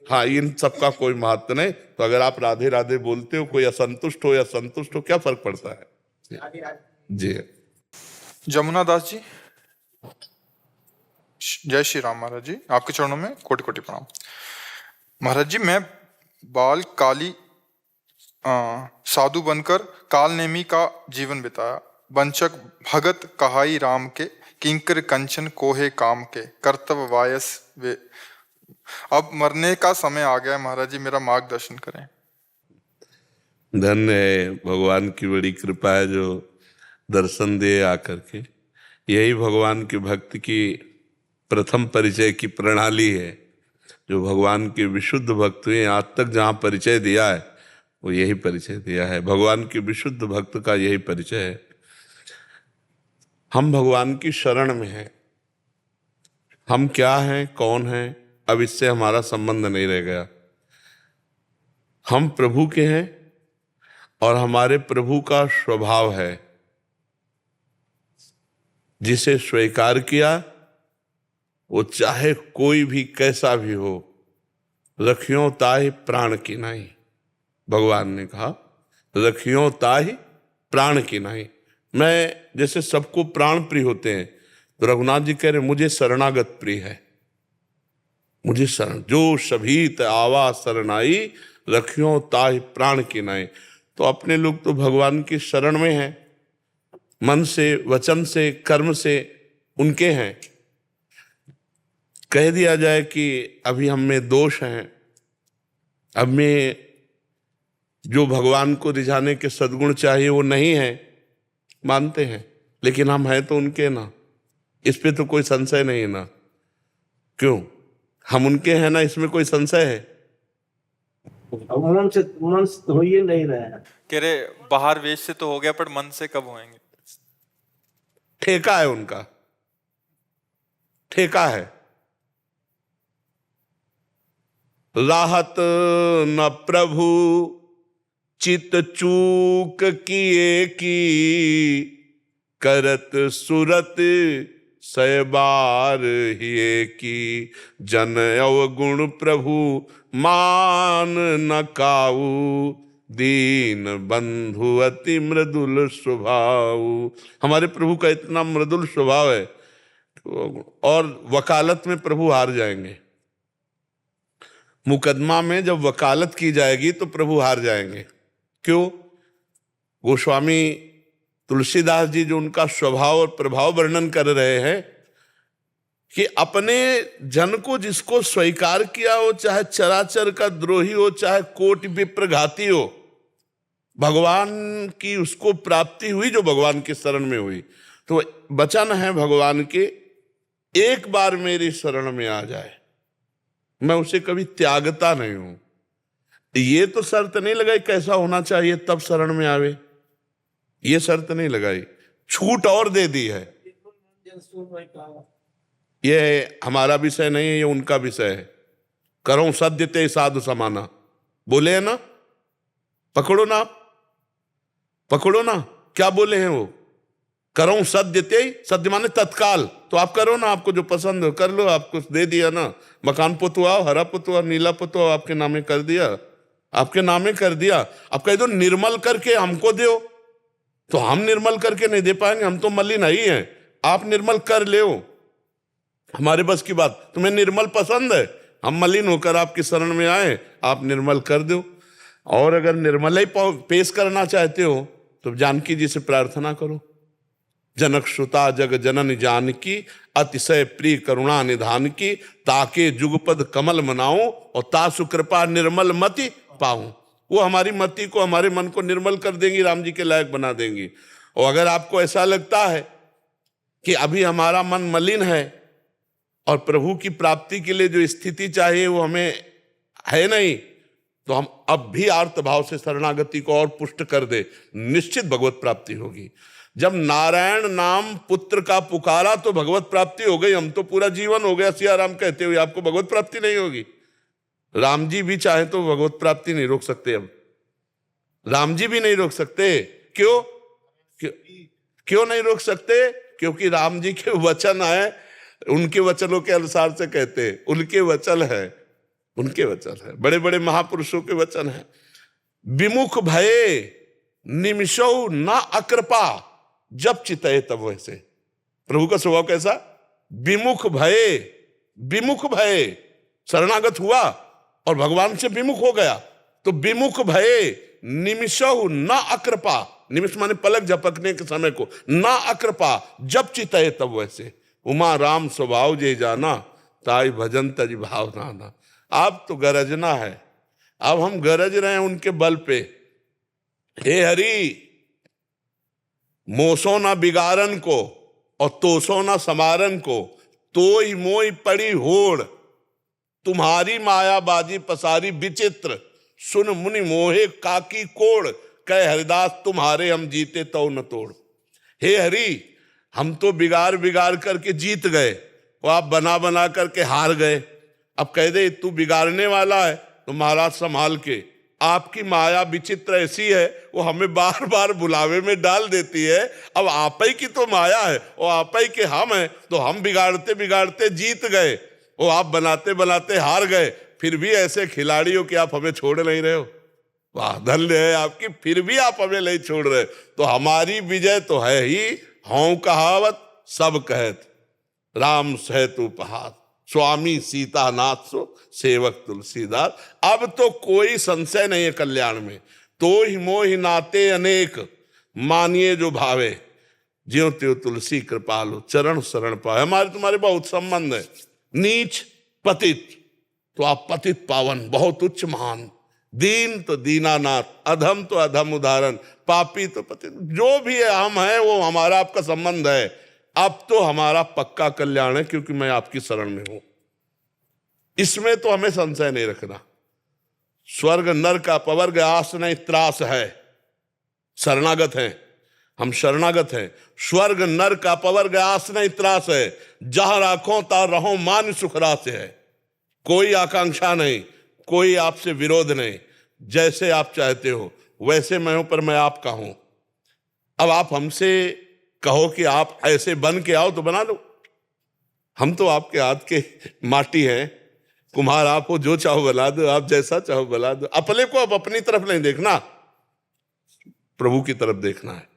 हाँ इन सबका कोई महत्व नहीं। तो अगर आप राधे राधे बोलते हो, कोई असंतुष्ट हो या संतुष्ट हो, क्या फर्क पड़ता है जी। जमुना दास जी, जय श्री राम महाराज जी, आपके चरणों में कोटि कोटि प्रणाम। महाराज जी, मैं बाल काली साधु बनकर काल नेमी का जीवन बिताया। वंचक भगत कहाई राम के, किंकर कंचन कोहे काम के, कर्तव्य वायस वे। अब मरने का समय आ गया महाराज जी, मेरा मार्गदर्शन करें। धन्य है, भगवान की बड़ी कृपा है जो दर्शन दे आकर के। यही भगवान के भक्त की प्रथम परिचय की प्रणाली है। जो भगवान के विशुद्ध भक्त हुए आज तक जहाँ परिचय दिया है वो यही परिचय दिया है। भगवान के विशुद्ध भक्त का यही परिचय है। हम भगवान की शरण में हैं। हम क्या हैं, कौन हैं, अब इससे हमारा संबंध नहीं रह गया। हम प्रभु के हैं और हमारे प्रभु का स्वभाव है, जिसे स्वीकार किया वो चाहे कोई भी कैसा भी हो, रखियो ताहि प्राण की नहीं। भगवान ने कहा रखियो ताहि प्राण की नहीं। मैं जैसे सबको प्राण प्रिय होते हैं, तो रघुनाथ जी कह रहे मुझे शरणागत प्रिय है। मुझे शरण जो सभीत आवा शरणाई, रखियो ताहि प्राण की नहीं। तो अपने लोग तो भगवान की शरण में हैं, मन से, वचन से, कर्म से उनके हैं। कह दिया जाए कि अभी हम में दोष हैं, अब में जो भगवान को रिझाने के सद्गुण चाहिए वो नहीं है, मानते हैं, लेकिन हम हैं तो उनके ना, इस पे तो कोई संशय नहीं है ना। क्यों, हम उनके हैं ना, इसमें कोई संशय है? मन से हो ही नहीं रहे हैं। कह रहे बाहर वेश से तो हो गया, पर मन से कब होएंगे? ठेका है उनका, ठेका है। राहत न प्रभु चित चूक किए की, करत सुरत सैबार ही की जन अवगुण प्रभु मान न काऊ दीन बंधु अति मृदुल स्वभाव। हमारे प्रभु का इतना मृदुल स्वभाव है और वकालत में प्रभु हार जाएंगे। मुकदमा में जब वकालत की जाएगी तो प्रभु हार जाएंगे। क्यों? गोस्वामी तुलसीदास जी जो उनका स्वभाव और प्रभाव वर्णन कर रहे हैं कि अपने जन को जिसको स्वीकार किया हो, चाहे चराचर का द्रोही हो, चाहे कोटि विप्र घाती हो, भगवान की उसको प्राप्ति हुई जो भगवान के शरण में हुई। तो वचन है भगवान के, एक बार मेरी शरण में आ जाए मैं उसे कभी त्यागता नहीं हूं। ये तो शर्त नहीं लगाई कैसा होना चाहिए तब शरण में आवे, ये शर्त नहीं लगाई, छूट और दे दी है। ये हमारा विषय नहीं है, ये उनका विषय है। करो सद्य ते साधु समाना, बोले है ना, पकड़ो ना, पकड़ो ना, क्या बोले हैं वो? करो सद्य ते, सद्य माने तत्काल, तो आप करो ना, आपको जो पसंद हो कर लो। आपको दे दिया ना, मकान पुतवाओ, हरा पुतवा, नीला पुतवा, आपके नामे कर दिया, आपके नामे कर दिया। अब कह दो निर्मल करके हमको दो, तो हम निर्मल करके नहीं दे पाएंगे, हम तो मलिन ही हैं। आप निर्मल कर ले, हमारे बस की बात। तुम्हें निर्मल पसंद है, हम मलिन होकर आपकी शरण में आए, आप निर्मल कर दो। और अगर निर्मल ही पेश करना चाहते हो तो जानकी जी से प्रार्थना करो, जनक श्रुता जग जनन जानकी अतिशय प्रिय करुणा निधान की, ताके जुगपद कमल मनाऊं और तासु कृपा निर्मल मति पाऊं। वो हमारी मति को, हमारे मन को निर्मल कर देंगी, राम जी के लायक बना देंगी। और अगर आपको ऐसा लगता है कि अभी हमारा मन मलिन है और प्रभु की प्राप्ति के लिए जो स्थिति चाहिए वो हमें है नहीं, तो हम अब भी आर्त भाव से शरणागति को और पुष्ट कर दे, निश्चित भगवत प्राप्ति होगी। जब नारायण नाम पुत्र का पुकारा तो भगवत प्राप्ति हो गई। हम तो पूरा जीवन हो गया सिया राम कहते हुए, आपको भगवत प्राप्ति नहीं होगी। राम जी भी चाहे तो भगवत प्राप्ति नहीं रोक सकते, अब राम जी भी नहीं रोक सकते। क्यों? क्यों नहीं रोक सकते? क्योंकि राम जी के वचन है, उनके वचनों के अनुसार से कहते हैं, उनके वचन है, उनके वचन है, बड़े बड़े महापुरुषों के वचन है। विमुख भये निमिषौ न अकृपा जब चितये तब वैसे। प्रभु का स्वभाव कैसा? विमुख भये, विमुख भये, शरणागत हुआ और भगवान से विमुख हो गया, तो विमुख भये निमिषौ न अकृपा, निमिष माने पलक झपकने के समय को, न अकृपा जब चितये तब वैसे। उमा राम स्वभाव जे जाना ताई भजन तज भाव नाना। आप तो गरजना है, अब हम गरज रहे हैं उनके बल पे। हे हरि, मोसो ना बिगारन को और तोसो ना समारन को, तोई मोई पड़ी होड़, तुम्हारी मायाबाजी पसारी विचित्र, सुन मुनि मोहे काकी कोड़, कह हरिदास तुम्हारे हम जीते तो न तोड़। हे हरि, हम तो बिगाड़ बिगाड़ करके जीत गए, और आप बना बना करके हार गए। अब कह दे तू बिगाड़ने वाला है तो महाराज संभाल के। आपकी माया विचित्र ऐसी है, वो हमें बार बार बुलावे में डाल देती है। अब आप ही की तो माया है और आप ही के हम हैं, तो हम बिगाड़ते बिगाड़ते जीत गए, और आप बनाते बनाते हार गए। फिर भी ऐसे खिलाड़ी हो कि आप हमें छोड़ नहीं रहे हो। वाह, धन्य है आपकी, फिर भी आप हमें नहीं छोड़ रहे। तो हमारी विजय तो है ही। हौं कहावत सब कहत, राम सहतु उपहास, स्वामी सीतानाथ सो सेवक तुलसीदास। अब तो कोई संशय नहीं है कल्याण में। तो ही मोहि नाते अनेक, मानिए जो भावे, ज्यों त्यों तुलसी कृपालु, चरण शरण पाए। हमारे तुम्हारे बहुत संबंध है। नीच पतित तो आप पतित पावन, बहुत उच्च महान, दीन तो दीनानाथ, अधम तो अधम उदाहरण, पापी तो पतित, जो भी है हम हैं, वो हमारा आपका संबंध है। अब तो हमारा पक्का कल्याण है क्योंकि मैं आपकी शरण में हूं, इसमें तो हमें संशय नहीं रखना। स्वर्ग नरक अपवर्ग आस नहीं त्रास है, शरणागत हैं हम, शरणागत हैं। स्वर्ग नरक अपवर्ग आस नहीं त्रास है, जहां राखो ता रहो मान सुखरास है। कोई आकांक्षा नहीं, कोई आपसे विरोध नहीं, जैसे आप चाहते हो वैसे मैं हूं, पर मैं आपका हूं। अब आप हमसे कहो कि आप ऐसे बन के आओ तो बना लो, हम तो आपके हाथ के माटी हैं, कुम्हार आप हो, जो चाहो बना दो, आप जैसा चाहो बना दो। अपने को अब अपनी तरफ नहीं देखना, प्रभु की तरफ देखना है।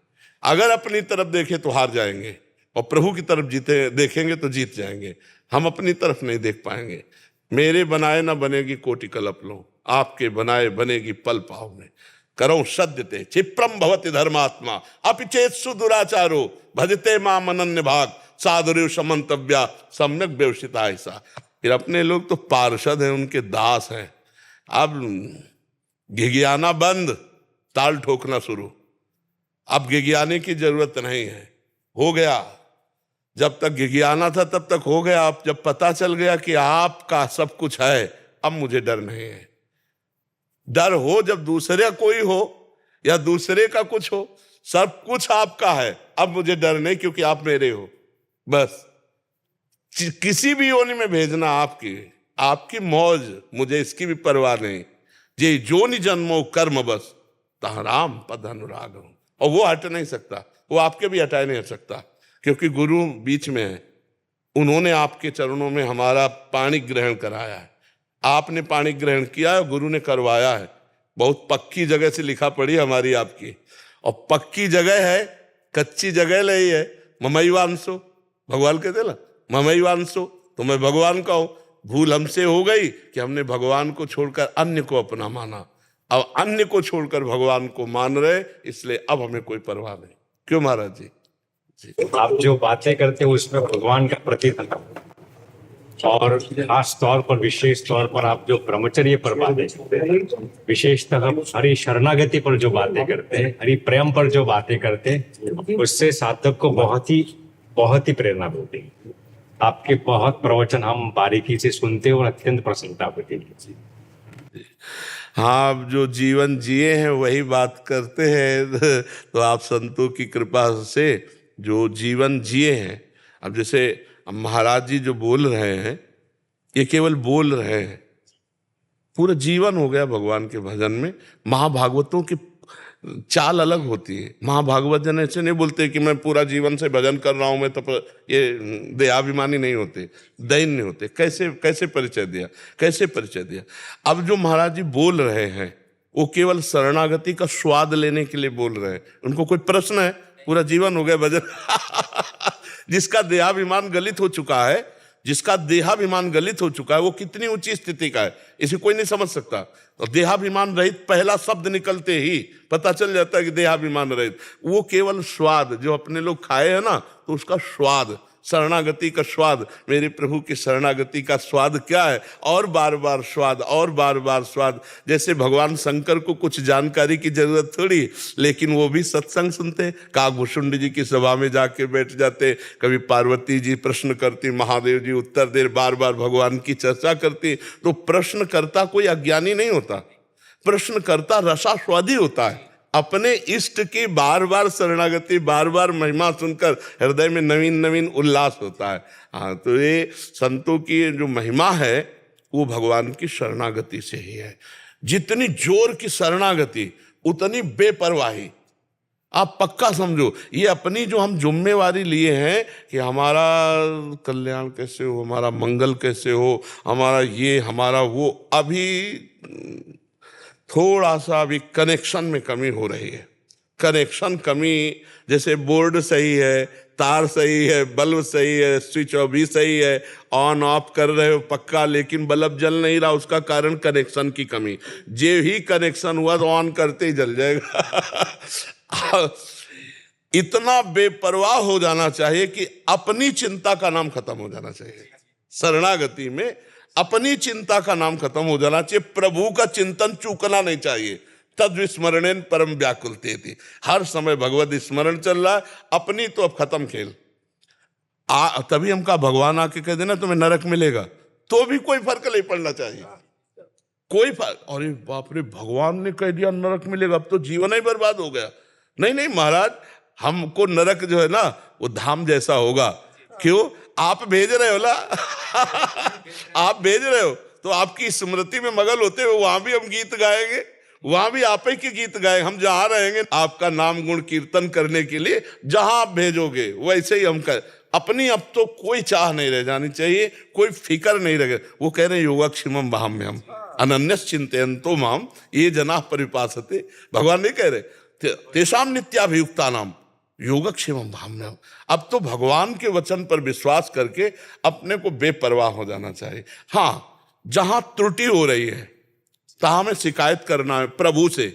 अगर अपनी तरफ देखें तो हार जाएंगे, और प्रभु की तरफ देखेंगे तो जीत जाएंगे। हम अपनी तरफ नहीं देख पाएंगे। मेरे बनाए ना बनेगी कोटि कल्प लो, आपके बनाए बनेगी पल पाव में। करो सद्यते क्षिप्रम भवति धर्मात्मा अपिचेत्सु दुराचारो भजते माम अनन्य भाग साधुर्य समन्तव्या सम्यक व्यवसिता। ऐसा फिर अपने लोग तो पार्षद हैं, उनके दास हैं। अब घिघियाना बंद, ताल ठोकना शुरू। अब घिघियाने की जरूरत नहीं है, हो गया। जब तक घिघियाना था तब तक हो गया। अब जब पता चल गया कि आपका सब कुछ है, अब मुझे डर नहीं है। डर हो जब दूसरे कोई हो या दूसरे का कुछ हो, सब कुछ आपका है, अब मुझे डर नहीं, क्योंकि आप मेरे हो। बस किसी भी योनि में भेजना आपकी मौज, मुझे इसकी भी परवाह नहीं। जे जोनि जन्मो कर्म बस तहाँ राम पद अनुराग हो। और वो हट नहीं सकता, वो आपके भी हटाए नहीं हट सकता, क्योंकि गुरु बीच में है। उन्होंने आपके चरणों में हमारा पाणी ग्रहण कराया है। आपने पाणी ग्रहण किया है, गुरु ने करवाया है। बहुत पक्की जगह से लिखा पड़ी हमारी आपकी, और पक्की जगह है, कच्ची जगह नहीं है। ममैवांशो, भगवान कहते ना ममैवांशो, तो मैं भगवान का हूं। भूल हमसे हो गई कि हमने भगवान को छोड़कर अन्य को अपना माना। अब अन्य को छोड़कर भगवान को मान रहे, इसलिए अब हमें कोई परवाह नहीं। क्यों महाराज जी? आप जो बातें करते हैं उसमें भगवान का प्रतिबिंब, और खास तौर पर विशेष तौर पर आप जो ब्रह्मचर्य पर बातें करते हैं, विशेषतः हरि शरणागति पर जो बातें करते हैं, हरि प्रेम पर जो बातें करते हैं, उससे साधक को बहुत ही प्रेरणा मिलती है। आपके बहुत प्रवचन हम बारीकी से सुनते हैं और अत्यंत प्रसन्नता होती है। हाँ, अब जो जीवन जिए हैं वही बात करते हैं। तो आप संतों की कृपा से जो जीवन जिए हैं, अब जैसे महाराज जी जो बोल रहे हैं, ये केवल बोल रहे हैं, पूरा जीवन हो गया भगवान के भजन में। महाभागवतों की चाल अलग होती है। महाभागवत जन ऐसे नहीं बोलते कि मैं पूरा जीवन से भजन कर रहा हूं, मैं तो ये देहाभिमानी नहीं होते, दैन्य होते। कैसे परिचय दिया। अब जो महाराज जी बोल रहे हैं वो केवल शरणागति का स्वाद लेने के लिए बोल रहे हैं। उनको कोई प्रश्न है? पूरा जीवन हो गया भजन। जिसका देहाभिमान गलित हो चुका है, वो कितनी ऊंची स्थिति का है, इसे कोई नहीं समझ सकता। और देहाभिमान रहित पहला शब्द निकलते ही पता चल जाता है कि देहाभिमान रहित। वो केवल स्वाद जो अपने लोग खाए हैं ना, तो उसका स्वाद, शरणागति का स्वाद, मेरे प्रभु की शरणागति का स्वाद क्या है? और बार बार स्वाद। जैसे भगवान शंकर को कुछ जानकारी की जरूरत थोड़ी, लेकिन वो भी सत्संग सुनते। काकभूषुंड जी की सभा में जाके बैठ जाते, कभी पार्वती जी प्रश्न करती, महादेव जी उत्तर दे, बार बार भगवान की चर्चा करती। तो प्रश्नकर्ता कोई अज्ञानी नहीं होता, प्रश्नकर्ता रसास्वादी होता है। अपने इष्ट की बार बार शरणागति, बार बार महिमा सुनकर हृदय में नवीन उल्लास होता है। हाँ, तो ये संतों की जो महिमा है वो भगवान की शरणागति से ही है। जितनी जोर की शरणागति उतनी बेपरवाही। आप पक्का समझो, ये अपनी जो हम जिम्मेवारी लिए हैं कि हमारा कल्याण कैसे हो, हमारा मंगल कैसे हो, हमारा ये हमारा वो, अभी थोड़ा सा अभी कनेक्शन में कमी हो रही है। कनेक्शन कमी, जैसे बोर्ड सही है, तार सही है, बल्ब सही है, स्विच ऑफ भी सही है, ऑन ऑफ कर रहे हो पक्का, लेकिन बल्ब जल नहीं रहा, उसका कारण कनेक्शन की कमी। जे ही कनेक्शन हुआ तो ऑन करते ही जल जाएगा। इतना बेपरवाह हो जाना चाहिए कि अपनी चिंता का नाम खत्म हो जाना चाहिए। शरणागति में अपनी चिंता का नाम खत्म हो जाना चाहिए, प्रभु का चिंतन चूकना नहीं चाहिए। तद विस्मरणेन परम व्याकुलते थी, हर समय भगवत स्मरण चल रहा है, अपनी तो अब खत्म खेल। तभी हम कहा भगवान आके कह देना तुम्हें नरक मिलेगा, तो भी कोई फर्क नहीं पड़ना चाहिए, कोई फर्क। अरे बाप रे, भगवान ने कह दिया नरक मिलेगा, अब तो जीवन ही बर्बाद हो गया। नहीं महाराज, हमको नरक जो है ना वो धाम जैसा होगा। क्यों? आप भेज रहे हो ना। आप भेज रहे हो तो आपकी स्मृति में मगन होते हुए वहां भी हम गीत गाएंगे, वहां भी आप ही के गीत गाएंगे। हम जहां रहेंगे आपका नाम गुण कीर्तन करने के लिए, जहां आप भेजोगे वैसे ही हम कर। अपनी अब तो कोई चाह नहीं रह जानी चाहिए, कोई फिक्र नहीं रहे। वो कह रहे योगक्षेमम वहाम्यहम् अनन्यस चिंतयन्तो माम ये जनाः परिपासते। भगवान नहीं कह रहे तेषां नित्याभियुक्तानाम योगक्षेमम वहाम्यहम्। अब तो भगवान के वचन पर विश्वास करके अपने को बेपरवाह हो जाना चाहिए। हाँ, जहां त्रुटि हो रही है तहां में शिकायत करना है प्रभु से,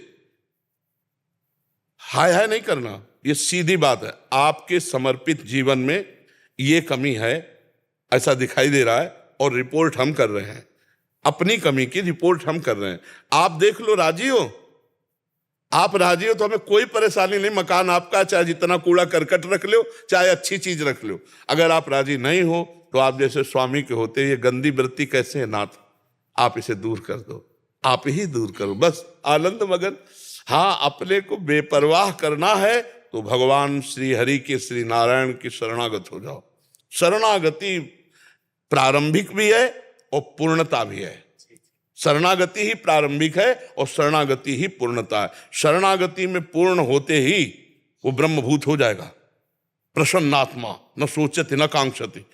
हाय हाय नहीं करना, ये सीधी बात है। आपके समर्पित जीवन में ये कमी है, ऐसा दिखाई दे रहा है और रिपोर्ट हम कर रहे हैं, अपनी कमी की रिपोर्ट हम कर रहे हैं। आप देख लो, राजी हो, आप राजी हो तो हमें कोई परेशानी नहीं, मकान आपका, चाहे जितना कूड़ा करकट रख लो, चाहे अच्छी चीज रख लो। अगर आप राजी नहीं हो तो आप जैसे स्वामी के होते, ये गंदी वृत्ति कैसे है नाथ, आप इसे दूर कर दो, आप ही दूर करो, बस आनंद मगन। हाँ, अपने को बेपरवाह करना है तो भगवान श्री हरि के, श्री नारायण की शरणागत हो जाओ। शरणागति प्रारंभिक भी है और पूर्णता भी है। शरणागति ही प्रारंभिक है और शरणागति ही पूर्णता है। शरणागति में पूर्ण होते ही वो ब्रह्मभूत हो जाएगा। प्रसन्नात्मा न सोचति न कांक्षति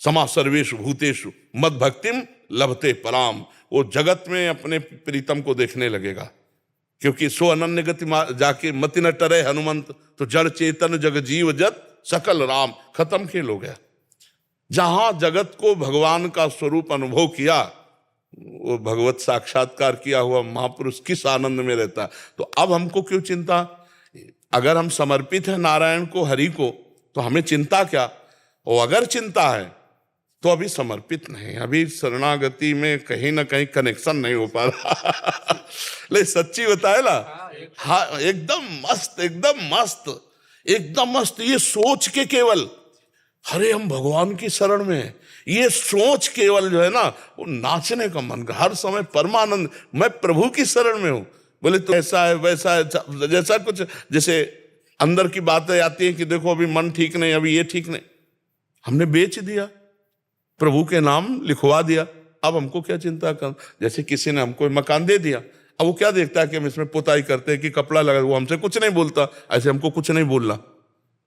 समा सर्वेषु भूतेषु मद भक्तिम लभते पराम। वो जगत में अपने प्रीतम को देखने लगेगा, क्योंकि सो अनन्य गति जाके मति न टरे हनुमंत, तो जड़ चेतन जग जीव जत सकल राम। खत्म खेल हो गया। जहां जगत को भगवान का स्वरूप अनुभव किया, वो भगवत साक्षात्कार किया हुआ महापुरुष किस आनंद में रहता। तो अब हमको क्यों चिंता? अगर हम समर्पित हैं नारायण को, हरि को, तो हमें चिंता क्या? और अगर चिंता है तो अभी समर्पित नहीं, अभी शरणागति में कहीं ना कहीं कनेक्शन नहीं हो पा रहा। ले सच्ची बताए ना, हाँ, एकदम मस्त, एकदम मस्त, एकदम मस्त। ये सोच के केवल अरे हम भगवान की शरण में हैं, ये सोच केवल जो है ना, वो नाचने का मन कर, हर समय परमानंद, मैं प्रभु की शरण में हूं। बोले तो ऐसा है वैसा है, जैसा कुछ जैसे अंदर की बातें आती हैं कि देखो अभी मन ठीक नहीं, अभी ये ठीक नहीं, हमने बेच दिया, प्रभु के नाम लिखवा दिया, अब हमको क्या चिंता कर। जैसे किसी ने हमको मकान दे दिया, अब वो क्या देखता है कि हम इसमें पुताई करते हैं कि कपड़ा लगा, वो हमसे कुछ नहीं बोलता, ऐसे हमको कुछ नहीं बोलना।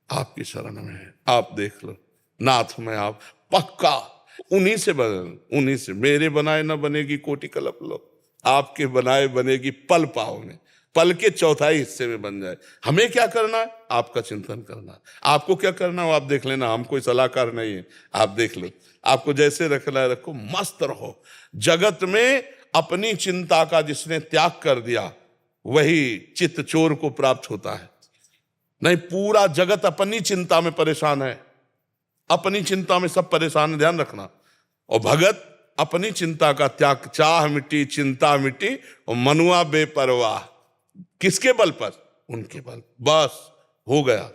आपकी शरण में है, आप देख लो नाथ में, आप पक्का उन्हीं से बन, उन्हीं से। मेरे बनाए ना बनेगी कोटि कल्प लो, आपके बनाए बनेगी पल पाव में, पल के चौथाई हिस्से में बन जाए। हमें क्या करना है? आपका चिंतन करना है। आपको क्या करना हो आप देख लेना, हम कोई सलाहकार नहीं है, आप देख लो। आपको जैसे रखना है रखो, मस्त रहो। जगत में अपनी चिंता का जिसने त्याग कर दिया वही चित्त चोर को प्राप्त होता है। नहीं, पूरा जगत अपनी चिंता में परेशान है, अपनी चिंता में सब परेशान है, ध्यान रखना। और भगत अपनी चिंता का त्याग, चाह मिट्टी चिंता मिट्टी और मनुआ बेपरवाह। किसके बल पर? उनके बल, बस हो गया,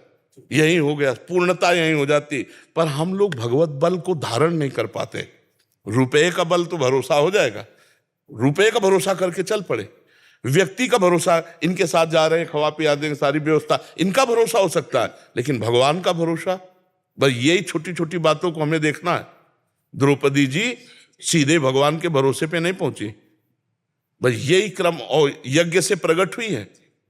यही हो गया, पूर्णता यही हो जाती। पर हम लोग भगवत बल को धारण नहीं कर पाते। रुपए का बल तो भरोसा हो जाएगा, रुपए का भरोसा करके चल पड़े। व्यक्ति का भरोसा, इनके साथ जा रहे हैं, खवा पिला देंगे, सारी व्यवस्था, इनका भरोसा हो सकता है, लेकिन भगवान का भरोसा, बस यही छोटी छोटी बातों को हमें देखना है। द्रौपदी जी सीधे भगवान के भरोसे पे नहीं पहुंची, बस यही क्रम। और यज्ञ से प्रकट हुई है,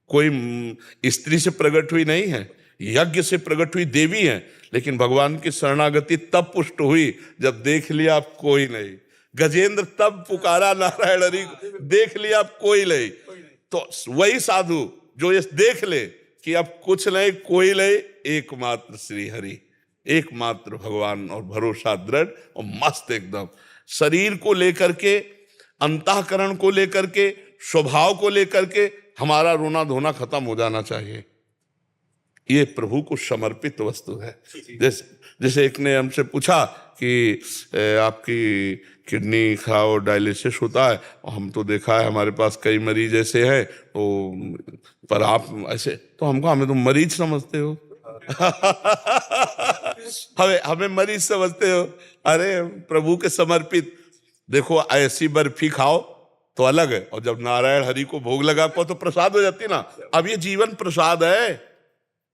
कोई स्त्री से प्रकट हुई नहीं है, यज्ञ से प्रकट हुई देवी है। लेकिन भगवान की शरणागति तब पुष्ट हुई जब देख लिया आप कोई नहीं। गजेंद्र तब पुकारा नारायण हरि, देख लिया आप कोई नहीं। तो वही साधु जो ये देख ले कि अब कुछ नहीं, कोई नहीं, एकमात्र श्री हरि, एकमात्र भगवान, और भरोसा दृढ़ और मस्त एकदम। शरीर को लेकर के, अंतःकरण को लेकर के, स्वभाव को लेकर के हमारा रोना धोना खत्म हो जाना चाहिए। ये प्रभु को समर्पित वस्तु है। जैसे एक ने हमसे पूछा कि आपकी किडनी खराब और डायलिसिस होता है, और हम तो देखा है हमारे पास कई मरीज ऐसे हैं, तो पर आप ऐसे, तो हमको, हमें तो मरीज समझते हो। हमें मरीज समझते हो? अरे प्रभु के समर्पित। देखो ऐसी बर्फी खाओ तो अलग है, और जब नारायण हरि को भोग लगा पाओ तो प्रसाद हो जाती ना। अब ये जीवन प्रसाद है,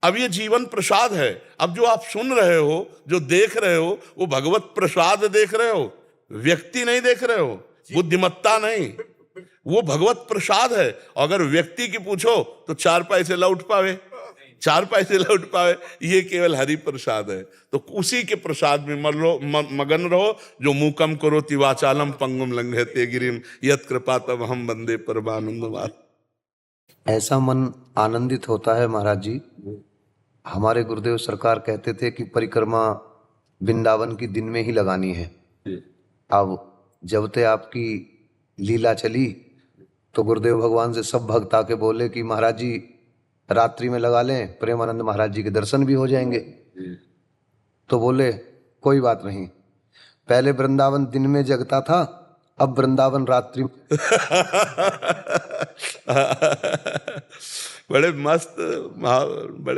अब ये जीवन प्रसाद है। अब जो आप सुन रहे हो, जो देख रहे हो, वो भगवत प्रसाद देख रहे हो, व्यक्ति नहीं देख रहे हो, बुद्धिमत्ता नहीं, वो भगवत प्रसाद है। अगर व्यक्ति की पूछो तो 4 पैसे लौट पावे, 4 पैसे लौट पाए, ये केवल हरि प्रसाद है। तो उसी के प्रसाद में मगन रहो। जो मूकम करोति वाचालम पंगुम लंघयते गिरिम यत् कृपा तब हम वंदे परमानंदमार। ऐसा मन आनंदित होता है महाराज जी। हमारे गुरुदेव सरकार कहते थे कि परिक्रमा वृंदावन की दिन में ही लगानी है। अब जब ते आपकी लीला चली तो गुरुदेव भगवान से सब भक्त आके बोले कि महाराज जी रात्रि में लगा लें, प्रेमानंद महाराज जी के दर्शन भी हो जाएंगे। तो बोले कोई बात नहीं, पहले वृंदावन दिन में जगता था, अब वृंदावन रात्रि बड़े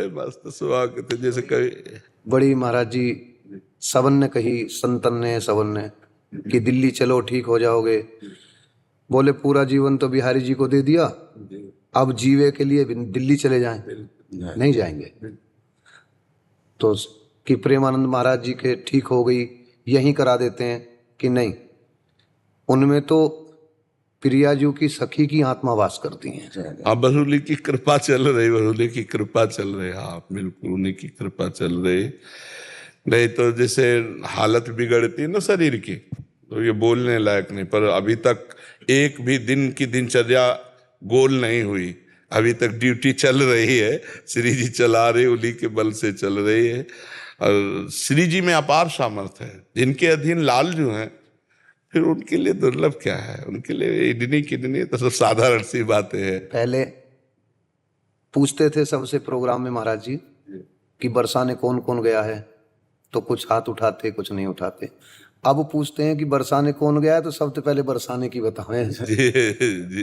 मस्त सुहाग थे। जैसे कभी बड़ी महाराज जी सबन ने कही, संतन ने सबन ने कि दिल्ली चलो ठीक हो जाओगे। बोले पूरा जीवन तो बिहारी जी को दे दिया, अब जीवे के लिए दिल्ली चले जाएं, नहीं जाएंगे। तो कि प्रेमानंद महाराज जी के ठीक हो गई, यहीं करा देते हैं कि नहीं। उनमें तो प्रियाजू की सखी की आत्मा वास करती है। हाँ, बरूली की कृपा चल रही, बरूली की कृपा चल रही। हाँ बिल्कुल, उन्हीं की कृपा चल रही। नहीं तो जैसे हालत बिगड़ती है ना शरीर की, तो ये बोलने लायक नहीं। पर अभी तक एक भी दिन की दिनचर्या गोल नहीं हुई, अभी तक ड्यूटी चल रही है। श्री जी चला रहे, उन्हीं के बल से चल रही है। और श्री जी में अपार सामर्थ्य है। जिनके अधीन लाल जो हैं, फिर उनके लिए दुर्लभ क्या है, उनके लिए इडनी किडनी तो सब साधारण सी बातें हैं। पहले पूछते थे सबसे प्रोग्राम में महाराज जी कि बरसाने कौन कौन गया है, तो कुछ हाथ उठाते कुछ नहीं उठाते। अब पूछते हैं कि बरसाने कौन गया है, तो सबसे पहले बरसाने की बताएं। जी जी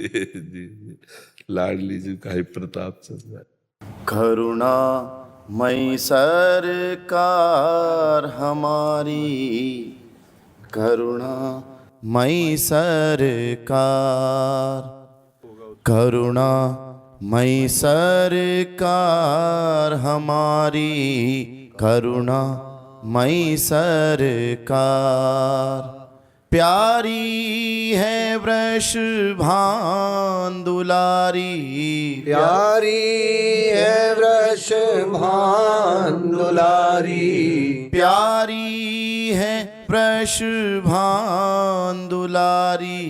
जी, लाडली जी का ही प्रताप चल रहा है। करुणा मई सरकार हमारी, करुणा मई सरकार, करुणा मई सरकार हमारी, करुणा मई सरकार। प्यारी है वृषभान दुलारी, प्यारी है वृषभान दुलारी, प्यारी है वृषभान दुलारी,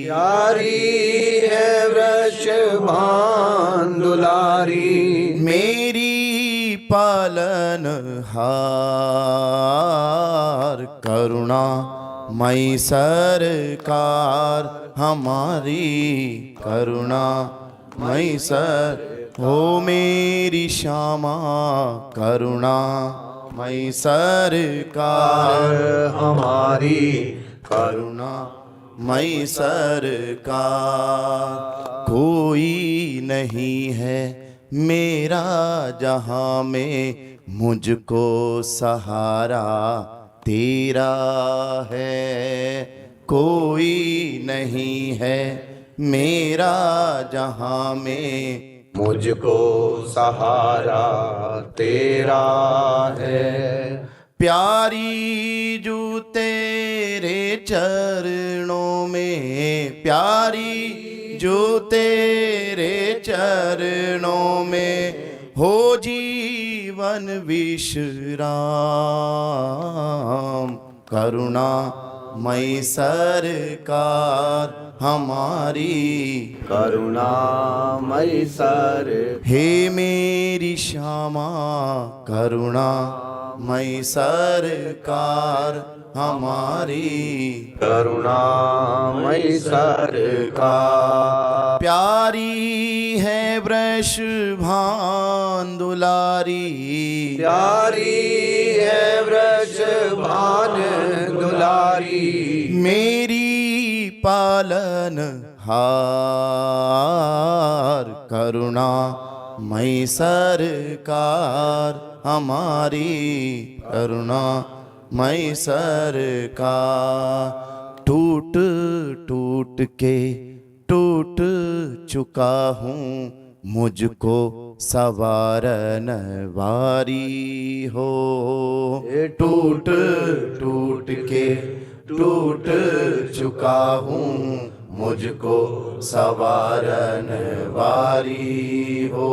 प्यारी है वृषभान दुलारी। मेरी पालनहार, करुणा मई सरकार हमारी, करुणा मई सर। हो मेरी श्यामा करुणा मई सरकार हमारी, करुणा मई सरकार। कोई नहीं है मेरा जहाँ में, मुझको सहारा तेरा है। कोई नहीं है मेरा जहाँ में, मुझको सहारा तेरा है। प्यारी जो तेरे चरणों में, प्यारी जो तेरे चरणों में, हो जीवन विश्राम। करुणा मई सरकार हमारी, करुणा मई सर। हे मेरी श्यामा करुणा मई सरकार हमारी, करुणा मई सरकार। प्यारी है वृषभान दुलारी, प्यारी है वृषभान दुलारी। मेरी पालन हार, करुणा मई सरकार हमारी, करुणा मई सरकार। टूट टूट के टूट चुका हूँ, मुझको सवारन वारी हो। टूट टूट के टूट चुका हूँ, मुझको सवारन वारी हो।